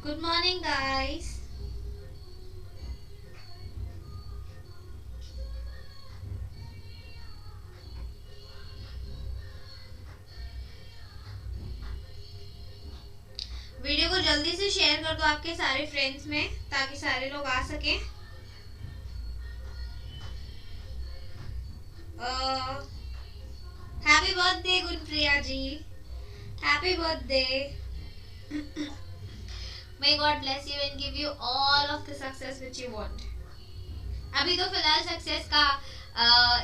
Good morning, guys. Video को जल्दी से शेयर कर दो आपके सारे फ्रेंड्स में ताकि सारे लोग आ सकें। Happy birthday Gunpriya ji, happy birthday. May God bless you and give you all of the success which you want. अभी तो फिलहाल सक्सेस का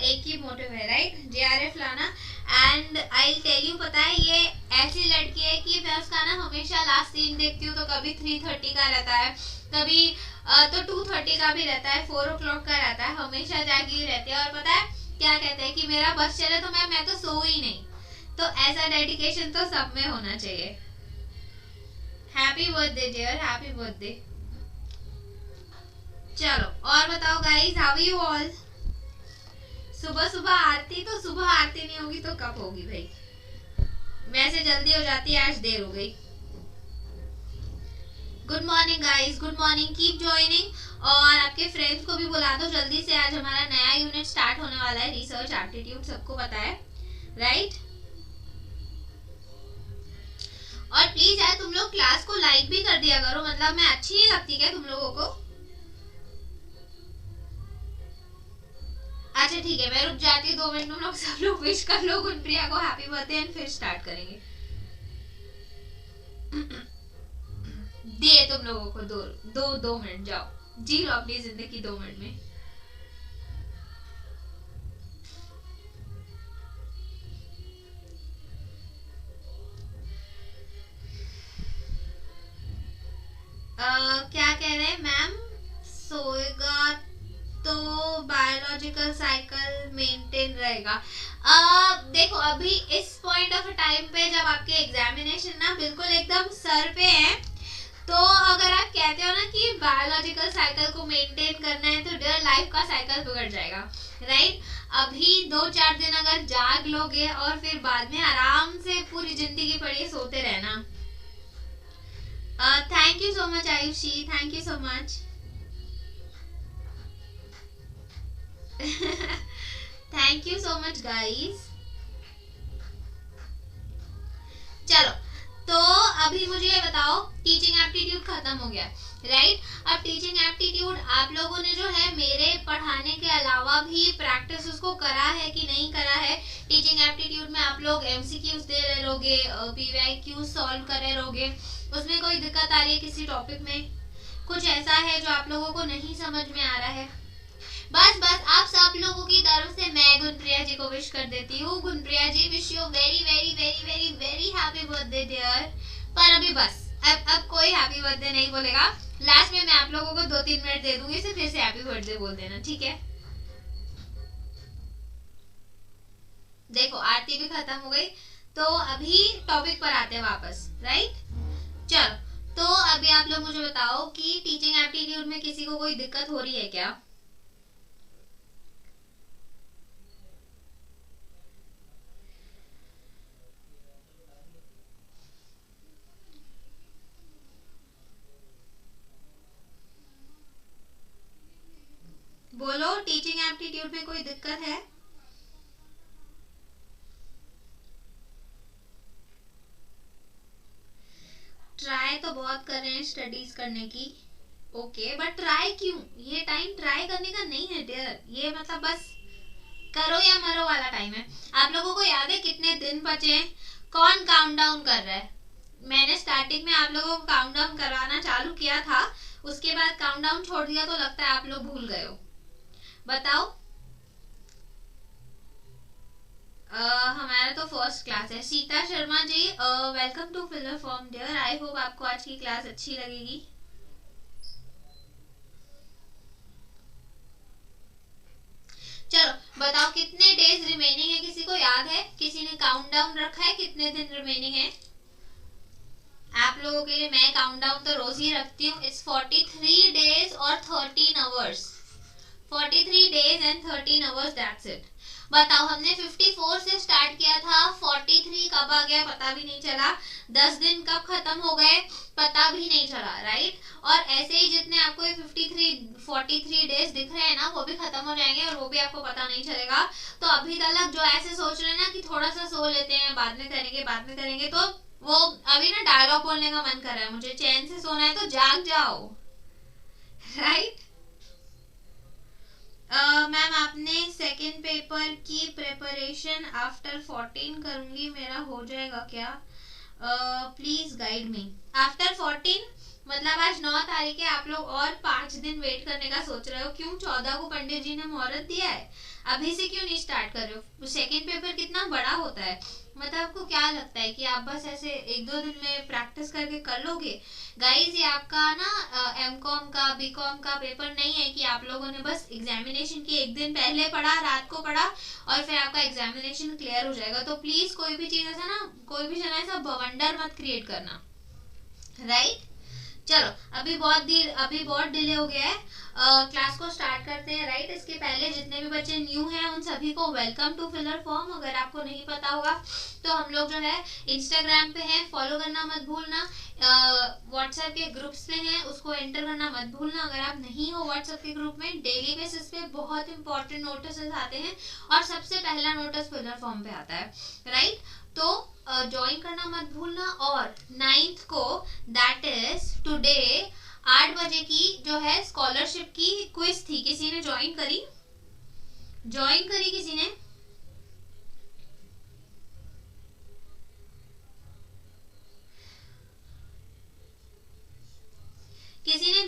एक ही मोटिव है, राइट? JRF लाना। एंड आई टेल यू, पता है ये ऐसी लड़की है कि मैं उसका ना हमेशा लास्ट सीन देखती हूँ तो कभी 3:30 का रहता है, कभी तो 2:30 का भी रहता है, 4 o'clock का रहता है, हमेशा जागी रहती है। और पता है क्या कहते हैं कि मेरा बस चले तो मैं तो सो ही नहीं। तो ऐसा डेडिकेशन तो सब में होना चाहिए। Happy birthday dear, happy birthday. चलो और बताओ guys, how are you all? सुबह सुबह आरती, तो सुबह आरती नहीं होगी तो कब होगी भाई? वैसे जल्दी हो जाती है, आज देर हो गई। Good morning guys, good morning, keep joining. और आपके फ्रेंड्स को भी बुला दो जल्दी से। आज हमारा नया यूनिट स्टार्ट होने वाला है, रिसर्च एप्टीट्यूड, सबको पता है, राइट? और प्लीज यार तुम लोग क्लास को लाइक भी कर दिया करो, मतलब मैं अच्छी नहीं लगती क्या तुम लोगों को? अच्छा ठीक है, मैं रुक जाती हूँ 2 मिनट, तुम लोग सब लोग विश कर लो गुनप्रिया को हैप्पी बर्थडे एंड फिर स्टार्ट करेंगे। दिए तुम लोगों को दो मिनट, जाओ जी लो अपनी जिंदगी 2 मिनट में। क्या कह रहे हैं मैम? सोएगा तो बायोलॉजिकल साइकिल मेंटेन रहेगा। देखो अभी इस पॉइंट ऑफ टाइम पे जब आपके एग्जामिनेशन ना बिल्कुल एकदम सर पे है, तो अगर आप कहते हो ना कि बायोलॉजिकल साइकिल को मेंटेन करना है तो डियर लाइफ का साइकिल बिगड़ जाएगा, राइट? अभी 2-4 दिन अगर जाग लोगे और फिर बाद में आराम से पूरी जिंदगी पड़ी सोते रहना। Thank you so much Ayushi, thank you so much. Thank you so much guys. चलो तो अभी मुझे ये बताओ, टीचिंग एप्टीट्यूड खत्म हो गया, राइट? अब टीचिंग एप्टीट्यूड आप लोगों ने जो है मेरे पढ़ाने के अलावा भी प्रैक्टिस उसको करा है कि नहीं करा है? टीचिंग एप्टीट्यूड में आप लोग एमसीक्यूज दे रहे रहोगे, पीवाईक्यूज सॉल्व कर रहे रहोगे, उसमें कोई दिक्कत आ रही है किसी टॉपिक में? कुछ ऐसा है जो आप लोगों को नहीं समझ में आ रहा है? बस आप सब लोगों की तरफ से मैं गुनप्रिया जी को विश कर देती हूँ। Gunpriya ji, wish you very very very very very happy birthday dear. पर अभी बस अब कोई हैप्पी बर्थडे नहीं बोलेगा। लास्ट में मैं आप लोगों को 2-3 मिनट दे दूंगी, फिर से हैप्पी बर्थडे बोल देना, ठीक है? देखो आरती भी खत्म हो गई, तो अभी टॉपिक पर आते हैं वापस, राइट? चलो तो अभी आप लोग मुझे बताओ कि टीचिंग एप्टीट्यूड में किसी को कोई दिक्कत हो रही है क्या? बोलो, टीचिंग एप्टीट्यूड में कोई दिक्कत है? ट्राई तो बहुत कर रहे हैं स्टडीज करने की, ओके, बट ट्राई क्यों? ये टाइम ट्राई करने का नहीं है डियर, ये मतलब बस करो या मरो वाला टाइम है। आप लोगों को याद है कितने दिन बचे हैं? कौन काउंटडाउन कर रहा है? मैंने स्टार्टिंग में आप लोगों को काउंटडाउन करवाना चालू किया था, उसके बाद काउंटडाउन छोड़ दिया, तो लगता है आप लोग भूल गए हो। बताओ। हमारा तो फर्स्ट क्लास है। Sita Sharma ji, welcome to filler form dear. I hope आपको आज की क्लास अच्छी लगेगी। चलो बताओ कितने डेज रिमेनिंग है, किसी को याद है? किसी ने काउंटडाउन रखा है कितने दिन रिमेनिंग है? आप लोगों के लिए मैं काउंटडाउन तो रोज ही रखती हूँ। इट्स 43 डेज और 13 hours. 43 days and 13 hours, that's it. बताओ, हमने 54 से स्टार्ट किया था, 43 कब आ गया पता भी नहीं चला, 10 दिन कब खत्म हो गए पता भी नहीं चला, राइट। और ऐसे ही जितने आपको ये 43 डेज दिख रहे हैं ना, वो भी खत्म हो जाएंगे और वो भी आपको पता नहीं चलेगा। तो अभी तक जो ऐसे सोच रहे हैं ना कि थोड़ा सा सो लेते हैं, बाद में करेंगे, तो वो अभी ना डायलॉग बोलने का मन कर रहा है मुझे, चैन से सोना है तो जाग जाओ, राइट। मैम आपने सेकेंड पेपर की प्रिपरेशन आफ्टर 14 करूंगी, मेरा हो जाएगा क्या? Please guide me. आफ्टर 14 मतलब आज 9 तारीख है, आप लोग और 5 दिन वेट करने का सोच रहे हो, क्यों? 14 को पंडित जी ने मुहूर्त दिया है, अभी से क्यों नहीं स्टार्ट कर रहे हो? सेकेंड पेपर कितना बड़ा होता है, मतलब आपको क्या लगता है कि आप बस ऐसे 1-2 दिन में प्रैक्टिस करके कर लोगे? गाइज ये आपका ना एमकॉम का बीकॉम का पेपर नहीं है कि आप लोगों ने बस एग्जामिनेशन के एक दिन पहले पढ़ा, रात को पढ़ा और फिर आपका एग्जामिनेशन क्लियर हो जाएगा। तो प्लीज कोई भी चीज ऐसा ना, कोई भी जगह ऐसा बवंडर मत क्रिएट करना, राइट। चलो अभी बहुत डिले हो गया है, क्लास को स्टार्ट करते हैं, राइट। इसके पहले जितने भी बच्चे न्यू हैं उन सभी को वेलकम टू फिलर फॉर्म। अगर आपको नहीं पता होगा तो हम लोग जो है इंस्टाग्राम पे हैं, फॉलो करना मत भूलना, व्हाट्सएप के ग्रुप्स पे हैं, उसको एंटर करना मत भूलना। अगर आप नहीं हो व्हाट्सएप के ग्रुप में, डेली बेसिस पे बहुत इंपॉर्टेंट नोटिस आते हैं और सबसे पहला नोटिस फिलर फॉर्म पे आता है, राइट। तो ज्वाइन करना मत भूलना। और 9th को दैट इज टुडे 8 बजे की जो है स्कॉलरशिप की क्विज थी, किसी ने ज्वाइन करी किसी ने?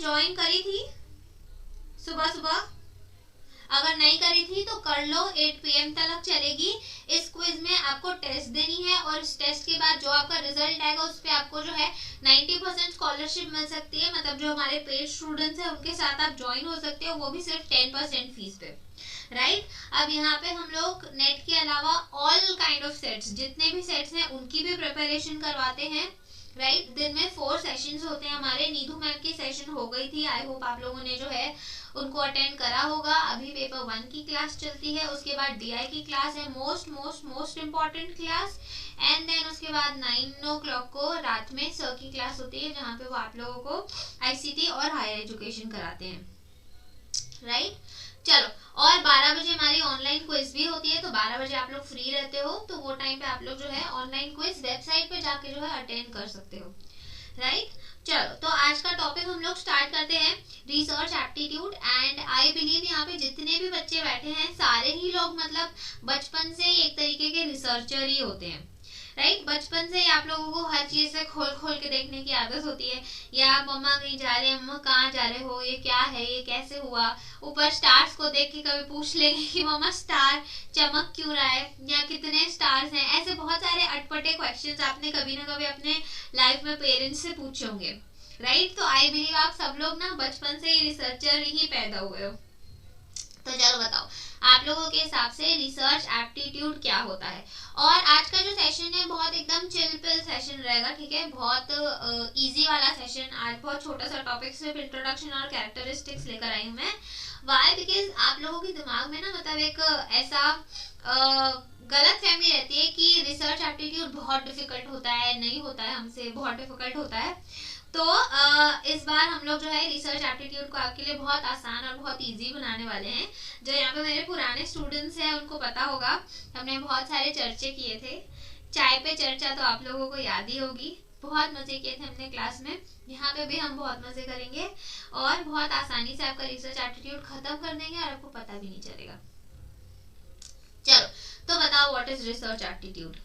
ज्वाइन करी थी सुबह? अगर नहीं करी थी तो कर लो, 8 PM तक चलेगी। इस क्विज में आपको टेस्ट देनी है और इस टेस्ट के बाद जो आपका रिजल्ट आएगा उस पे आपको जो है 90% स्कॉलरशिप मिल सकती है। मतलब जो हमारे पेड स्टूडेंट्स हैं उनके साथ आप ज्वाइन हो सकते हो, वो भी सिर्फ 10% फीस पे, राइट। अब यहाँ पे हम लोग नेट के अलावा ऑल काइंड ऑफ सेट्स, जितने भी सेट्स हैं उनकी भी प्रिपरेशन करवाते हैं, राइट। दिन में 4 सेशंस होते हैं हमारे। नीतू मैम की सेशन हो गई थी, आई होप आप लोगों ने जो है उनको अटेंड करा होगा। अभी पेपर 1 की क्लास चलती है, उसके बाद DI की क्लास है, most important class. And then उसके बाद 9 o'clock को रात में सर की क्लास होती है, जहाँ पे वो आप लोगों को ICT और हायर एजुकेशन कराते हैं, राइट। चलो, और 12 बजे हमारी ऑनलाइन क्विज भी होती है, तो 12 बजे आप लोग फ्री रहते हो तो वो टाइम पे आप लोग जो है ऑनलाइन क्विज वेबसाइट पे जाके जो है अटेंड कर सकते हो, राइट। चलो, तो आज का टॉपिक हम लोग स्टार्ट करते हैं, research aptitude. And I believe यहाँ पे जितने भी बच्चे बैठे हैं सारे ही लोग मतलब बचपन से ही एक तरीके के रिसर्चर ही होते हैं, राइट। बचपन से ही आप लोगों को हर चीज से खोल के देखने की आदत होती है। या मम्मा कहीं जा रहे हैं, मम्मा कहाँ जा रहे हो, ये क्या है, ये कैसे हुआ। ऊपर स्टार्स को देख के कभी पूछ लेंगे कि मम्मा स्टार चमक क्यों रहा है, या कितने स्टार्स हैं। ऐसे बहुत सारे अटपटे क्वेश्चंस आपने कभी ना कभी अपने लाइफ में पेरेंट्स से पूछे होंगे, राइट। तो आई बिलीव आप सब लोग ना बचपन से ही रिसर्चर ही पैदा हुए हो। तो चलो बताओ आप लोगों के हिसाब से रिसर्च एप्टीट्यूड क्या होता है। और आज का जो सेशन है बहुत एकदम चिल पिल सेशन रहेगा, ठीक है, बहुत इजी वाला सेशन। आज बहुत छोटा सा टॉपिक, सिर्फ इंट्रोडक्शन और कैरेक्टरिस्टिक्स लेकर आई हूँ मैं। वाई? बिकॉज आप लोगों के दिमाग में ना मतलब एक ऐसा गलत फहमी रहती है कि रिसर्च एप्टीट्यूड बहुत डिफिकल्ट होता है, नहीं होता है, हमसे बहुत डिफिकल्ट होता है। तो इस बार हम लोग जो है रिसर्च एप्टीट्यूड को आपके लिए बहुत आसान और बहुत इजी बनाने वाले हैं। जो यहाँ पे मेरे पुराने स्टूडेंट्स हैं उनको पता होगा, हमने बहुत सारे चर्चे किए थे। चाय पे चर्चा तो आप लोगों को याद ही होगी, बहुत मजे किए थे हमने क्लास में। यहाँ पे भी हम बहुत मजे करेंगे और बहुत आसानी से आपका रिसर्च एप्टीट्यूड खत्म कर देंगे और आपको पता भी नहीं चलेगा। चलो, तो बताओ व्हाट इज रिसर्च एप्टीट्यूड।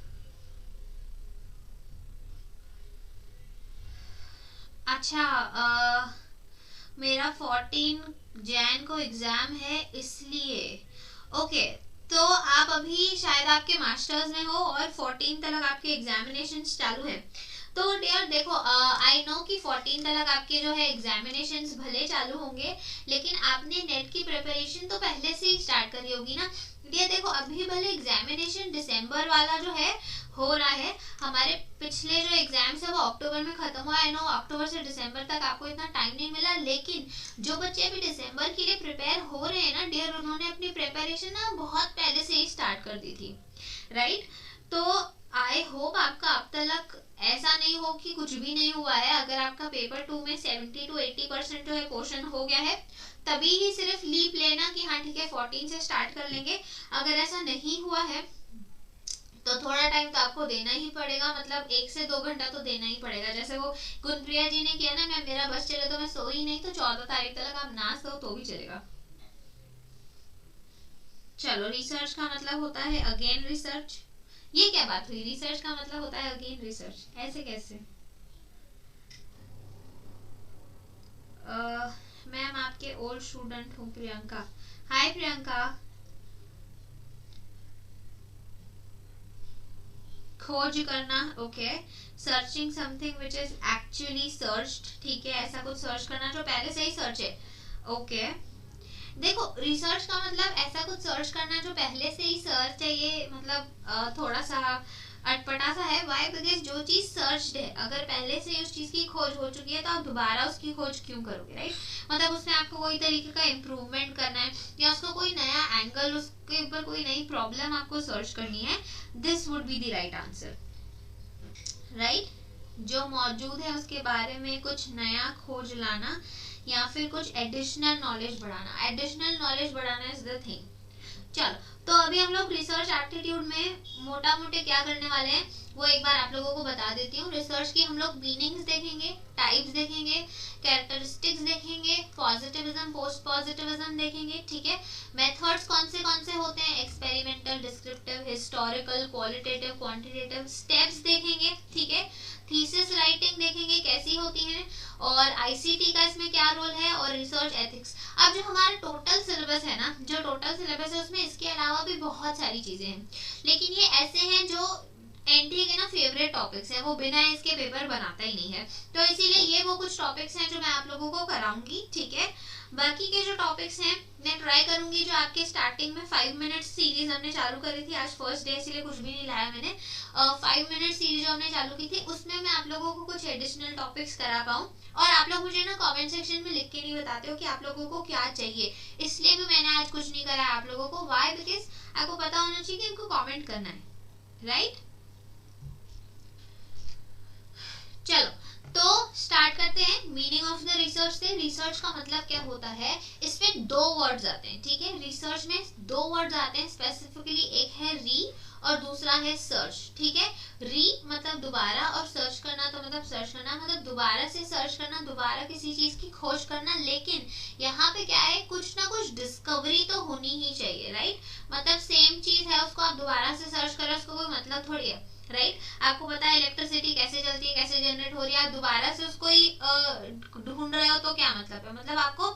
अच्छा, मेरा 14 जैन को एग्जाम है इसलिए। ओके, तो आप अभी शायद आपके मास्टर्स में हो और 14 तक आपके एग्जामिनेशन चालू है। तो डियर देखो, आई नो कि 14 तक आपके जो है एग्जामिनेशंस भले चालू होंगे, लेकिन आपने नेट की प्रिपरेशन तो पहले से ही स्टार्ट करी होगी ना। ये देखो, अभी भले एग्जामिनेशन दिसंबर वाला जो है हो रहा है। हमारे पिछले जो एग्जाम्स है वो अक्टूबर में खत्म हुआ है। नो, अक्टूबर से दिसंबर तक आपको इतना टाइम नहीं मिला, लेकिन जो बच्चे अभी दिसंबर के लिए प्रिपेयर हो रहे हैं ना डियर, उन्होंने अपनी प्रिपरेशन ना बहुत पहले से ही स्टार्ट कर दी थी, राइट। तो आई होप आपका अब तक ऐसा नहीं हो कि कुछ भी नहीं हुआ है। अगर आपका पेपर 2 में 70 to 80% जो है पोर्शन हो गया है, तभी ही सिर्फ लीप लेना कि हाँ ठीक है 14 से स्टार्ट कर लेंगे। अगर ऐसा नहीं हुआ है तो थोड़ा टाइम तो आपको देना ही पड़ेगा, मतलब 1 से 2 घंटा तो देना ही पड़ेगा। जैसे वो गुणप्रिया जी ने किया ना, मैं मेरा बस चले तो मैं सोई नहीं, तो 14 तारीख तक आप ना सो तो भी चलेगा। चलो, रिसर्च का मतलब होता है अगेन रिसर्च। ये क्या बात हुई, रिसर्च का मतलब होता है अगेन रिसर्च, ऐसे कैसे? मैम आपके ओल्ड स्टूडेंट हूँ प्रियंका। हाय प्रियंका। खोज करना, okay. Searching something which is actually searched, ठीक है, ऐसा कुछ सर्च करना जो पहले से ही सर्च है, ओके। देखो, रिसर्च का मतलब ऐसा कुछ सर्च करना जो पहले से ही सर्च है, ये मतलब थोड़ा सा अटपटा सा है। वाई? बिकॉज जो चीज सर्च्ड है, अगर पहले से उस चीज की खोज हो चुकी है तो आप दोबारा उसकी खोज क्यों करोगे, राइट। मतलब उसमें आपको कोई तरीके का इम्प्रूवमेंट करना है या उसको कोई नया एंगल, उसके ऊपर कोई नई प्रॉब्लम आपको सर्च करनी है, this would be the right answer, right. जो मौजूद है उसके बारे में कुछ नया खोज लाना या फिर कुछ एडिशनल नॉलेज बढ़ाना। एडिशनल नॉलेज बढ़ाना इज द थिंग। चलो, तो अभी हम लोग रिसर्च एप्टीट्यूड में मोटा मोटे क्या करने वाले हैं वो एक बार आप लोगों को बता देती हूँ। रिसर्च की हम लोग मीनिंग्स देखेंगे, टाइप्स देखेंगे, कैरेक्टरिस्टिक्स देखेंगे, पॉजिटिविज्म, पोस्ट पॉजिटिविज्म देखेंगे, ठीक है। मेथड्स कौन से होते हैं, experimental, descriptive, historical, qualitative, quantitative, steps देखेंगे, ठीक है। थीसिस राइटिंग देखेंगे कैसी होती है, और आईसीटी का इसमें क्या रोल है, और रिसर्च एथिक्स। अब जो हमारा टोटल सिलेबस है ना, जो टोटल सिलेबस है उसमें इसके अलावा भी बहुत सारी चीजें हैं, लेकिन ये ऐसे हैं जो एनटीए के ना फेवरेट टॉपिक्स है, वो बिना इसके पेपर बनाता ही नहीं है, तो इसीलिए ये वो कुछ टॉपिक्स हैं जो मैं आप लोगों को कराऊंगी, ठीक है। बाकी के जो टॉपिक्स हैं मैं ट्राई करूंगी जो आपके स्टार्टिंग में 5 मिनट सीरीज हमने चालू करी थी, आज फर्स्ट डे इसलिए कुछ भी नहीं लाया मैंने, 5 मिनट सीरीज जो हमने चालू की थी उसमें मैं आप लोगों को कुछ एडिशनल टॉपिक्स करा पाऊँ। और आप लोग मुझे ना कमेंट सेक्शन में लिख के नहीं बताते हो कि आप लोगों को क्या चाहिए, इसलिए भी मैंने आज कुछ नहीं करा आप लोगों को। वाई? बिकॉज आपको पता होना चाहिए कि इनको कमेंट करना है, राइट। चलो, तो स्टार्ट करते हैं मीनिंग ऑफ द रिसर्च से। रिसर्च का मतलब क्या होता है, इसमें 2 वर्ड्स आते हैं, ठीक है। रिसर्च में 2 वर्ड्स आते हैं स्पेसिफिकली, एक है री और दूसरा है सर्च, ठीक है। री मतलब दोबारा, और सर्च करना तो मतलब सर्च करना, मतलब दोबारा से सर्च करना, दोबारा किसी चीज की खोज करना। लेकिन यहाँ पे क्या है, कुछ ना कुछ डिस्कवरी तो होनी ही चाहिए, राइट। मतलब सेम चीज है, उसको आप दोबारा से सर्च करें उसको कोई मतलब थोड़ी है, राइट। आपको पता है इलेक्ट्रिसिटी कैसे चलती है, कैसे जनरेट हो रही है, आप दोबारा से उसको ही ढूंढ रहे हो तो क्या मतलब है। मतलब आपको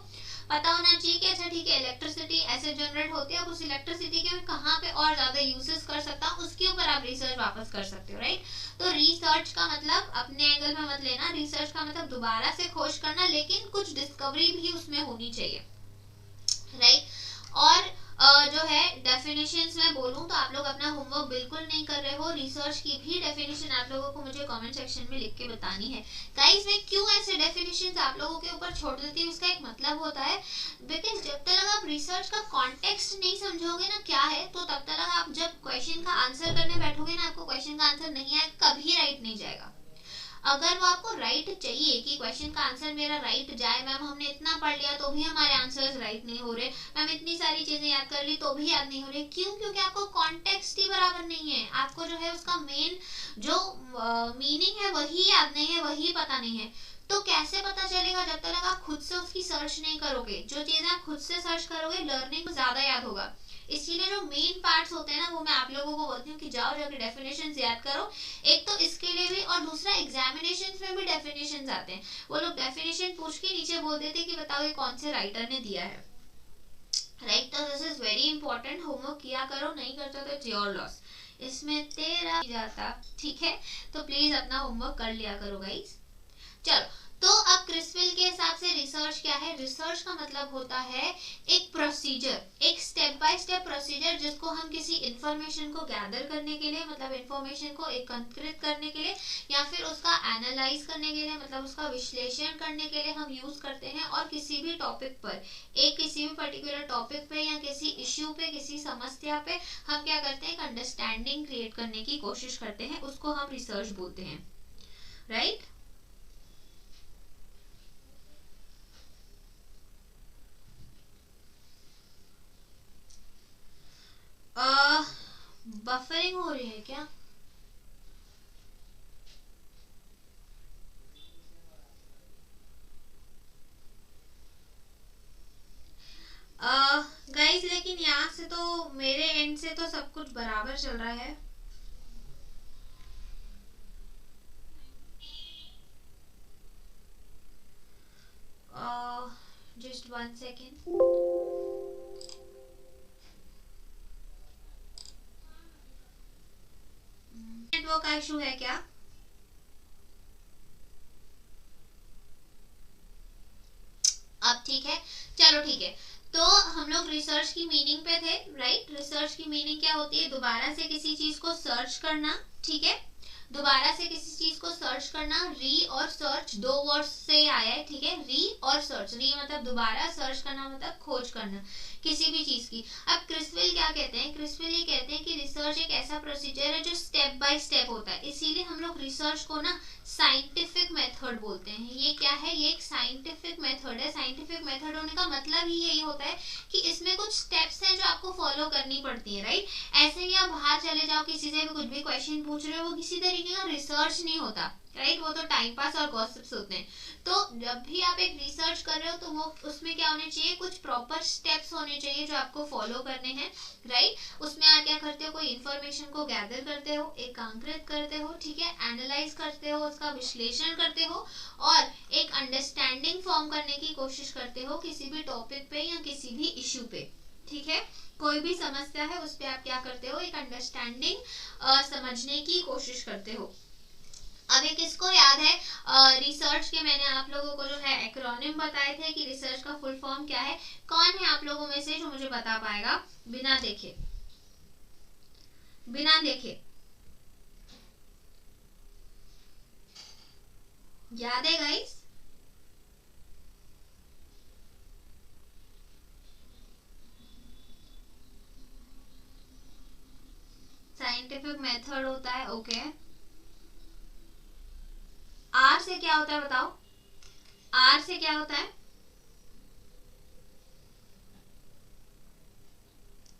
पता होना चाहिए कि अच्छा ठीक है इलेक्ट्रिसिटी ऐसे जनरेट होती है, अब उस इलेक्ट्रिसिटी के कहाँ पे और ज्यादा यूजेस कर सकता हूँ, उसके ऊपर आप रिसर्च वापस कर सकते हो, राइट। तो रिसर्च का मतलब अपने एंगल में मत लेना, रिसर्च का मतलब दोबारा से खोज करना, लेकिन कुछ डिस्कवरी भी उसमें होनी चाहिए, राइट। और जो है डेफिनेशंस में बोलूं तो आप लोग अपना होमवर्क बिल्कुल नहीं कर रहे हो। रिसर्च की भी डेफिनेशन आप लोगों को मुझे कमेंट सेक्शन में लिख के बतानी है। गाइस, मैं क्यों ऐसे डेफिनेशंस आप लोगों के ऊपर छोड़ देती हूँ, इसका एक मतलब होता है, बिकॉज जब तक आप रिसर्च का कॉन्टेक्स्ट नहीं समझोगे ना क्या है, तो तब तक आप जब क्वेश्चन का आंसर करने बैठोगे ना, आपको क्वेश्चन का आंसर नहीं आएगा, कभी राइट नहीं जाएगा। अगर वो आपको राइट चाहिए कि क्वेश्चन का आंसर मेरा राइट जाए, मैम हमने इतना पढ़ लिया तो भी हमारे आंसर्स राइट नहीं हो रहे, मैम इतनी सारी चीजें याद कर ली तो भी याद नहीं हो रही, क्यों? क्योंकि आपको कॉन्टेक्स्ट ही बराबर नहीं है, आपको जो है उसका मेन जो मीनिंग है वही याद नहीं है, वही पता नहीं है। तो कैसे पता चलेगा, जब तक आप खुद से उसकी सर्च नहीं करोगे। जो चीजें आप खुद से सर्च करोगे लर्निंग ज्यादा याद होगा। इसीलिए जो मेन पार्ट्स होते हैं ना, वो मैं आप लोगों को बोलती हूँ कि जाओ जाके डेफिनेशंस याद करो। एक तो इसके लिए भी, और दूसरा एग्जामिनेशंस में भी डेफिनेशंस आते हैं, वो लोग डेफिनेशन पूछ के नीचे बोल देते हैं कि बताओ ये कौन से राइटर ने दिया है, राइट। तो this is very important, homework किया करो, नहीं करता तो इट्स योर लॉस, इसमें तेरा जाता, ठीक है। तो प्लीज अपना होमवर्क कर लिया करो गाइस। चलो, तो अब क्रिसविल के हिसाब से रिसर्च क्या है? रिसर्च का मतलब होता है एक प्रोसीजर, एक स्टेप बाय स्टेप प्रोसीजर जिसको हम किसी इंफॉर्मेशन को गैदर करने के लिए, मतलब इंफॉर्मेशन को एकत्रित करने के लिए या फिर उसका एनालाइज करने के लिए, मतलब उसका विश्लेषण करने के लिए हम यूज करते हैं। और किसी भी टॉपिक पर, एक किसी भी पर्टिकुलर टॉपिक पे या किसी इश्यू पे, किसी समस्या पे हम क्या करते हैं? एक अंडरस्टैंडिंग क्रिएट करने की कोशिश करते हैं, उसको हम रिसर्च बोलते हैं, राइट? बफरिंग हो रही है क्या? गाइस लेकिन यहाँ से तो मेरे एंड से तो सब कुछ बराबर चल रहा है। Just 1 second. नेटवर्क का इशू है क्या? अब ठीक है, चलो ठीक है। तो हम लोग रिसर्च की मीनिंग पे थे, राइट? रिसर्च की मीनिंग क्या होती है? दोबारा से किसी चीज को सर्च करना, ठीक है? दोबारा से किसी चीज को सर्च करना। री और सर्च दो वर्ड्स से आया है, ठीक है? री और सर्च, री मतलब दोबारा, सर्च करना मतलब खोज करना किसी भी चीज की। अब क्रिसविल क्या कहते हैं? क्रिसविल ये कहते हैं कि रिसर्च एक ऐसा प्रोसीजर है जो स्टेप बाय स्टेप होता है, इसीलिए हम लोग रिसर्च को ना साइंटिफिक मेथड बोलते हैं। ये क्या है? ये एक साइंटिफिक मेथड है। साइंटिफिक मेथड होने का मतलब ही यही होता है कि इसमें कुछ स्टेप्स हैं जो आपको फॉलो करनी पड़ती है, राइट? ऐसे ही आप बाहर चले जाओ, किसी से भी कुछ भी क्वेश्चन पूछ रहे हो, वो किसी तरीके का रिसर्च नहीं होता, राइट? वो तो टाइम पास और गॉसिप्स होते हैं। तो जब भी आप एक रिसर्च कर रहे हो तो वो उसमें क्या होने चाहिए? कुछ प्रॉपर स्टेप्स होने चाहिए जो आपको फॉलो करने हैं, राइट? उसमें आप क्या करते हो? कोई इन्फॉर्मेशन को गैदर करते हो, एकांकृत करते हो, ठीक है? एनालाइज करते हो, उसका विश्लेषण करते हो और एक अंडरस्टैंडिंग फॉर्म करने की कोशिश करते हो किसी भी टॉपिक पे या किसी भी इश्यू पे, ठीक है? कोई भी समस्या है उस पर आप क्या करते हो? एक अंडरस्टैंडिंग समझने की कोशिश करते हो। अब एक किसको याद है? रिसर्च के मैंने आप लोगों को जो है एक्रोनिम बताए थे कि रिसर्च का फुल फॉर्म क्या है। कौन है आप लोगों में से जो मुझे बता पाएगा बिना देखे? बिना देखे याद है गाइस? साइंटिफिक मेथड होता है, ओके। आर से क्या होता है बताओ? आर से क्या होता है?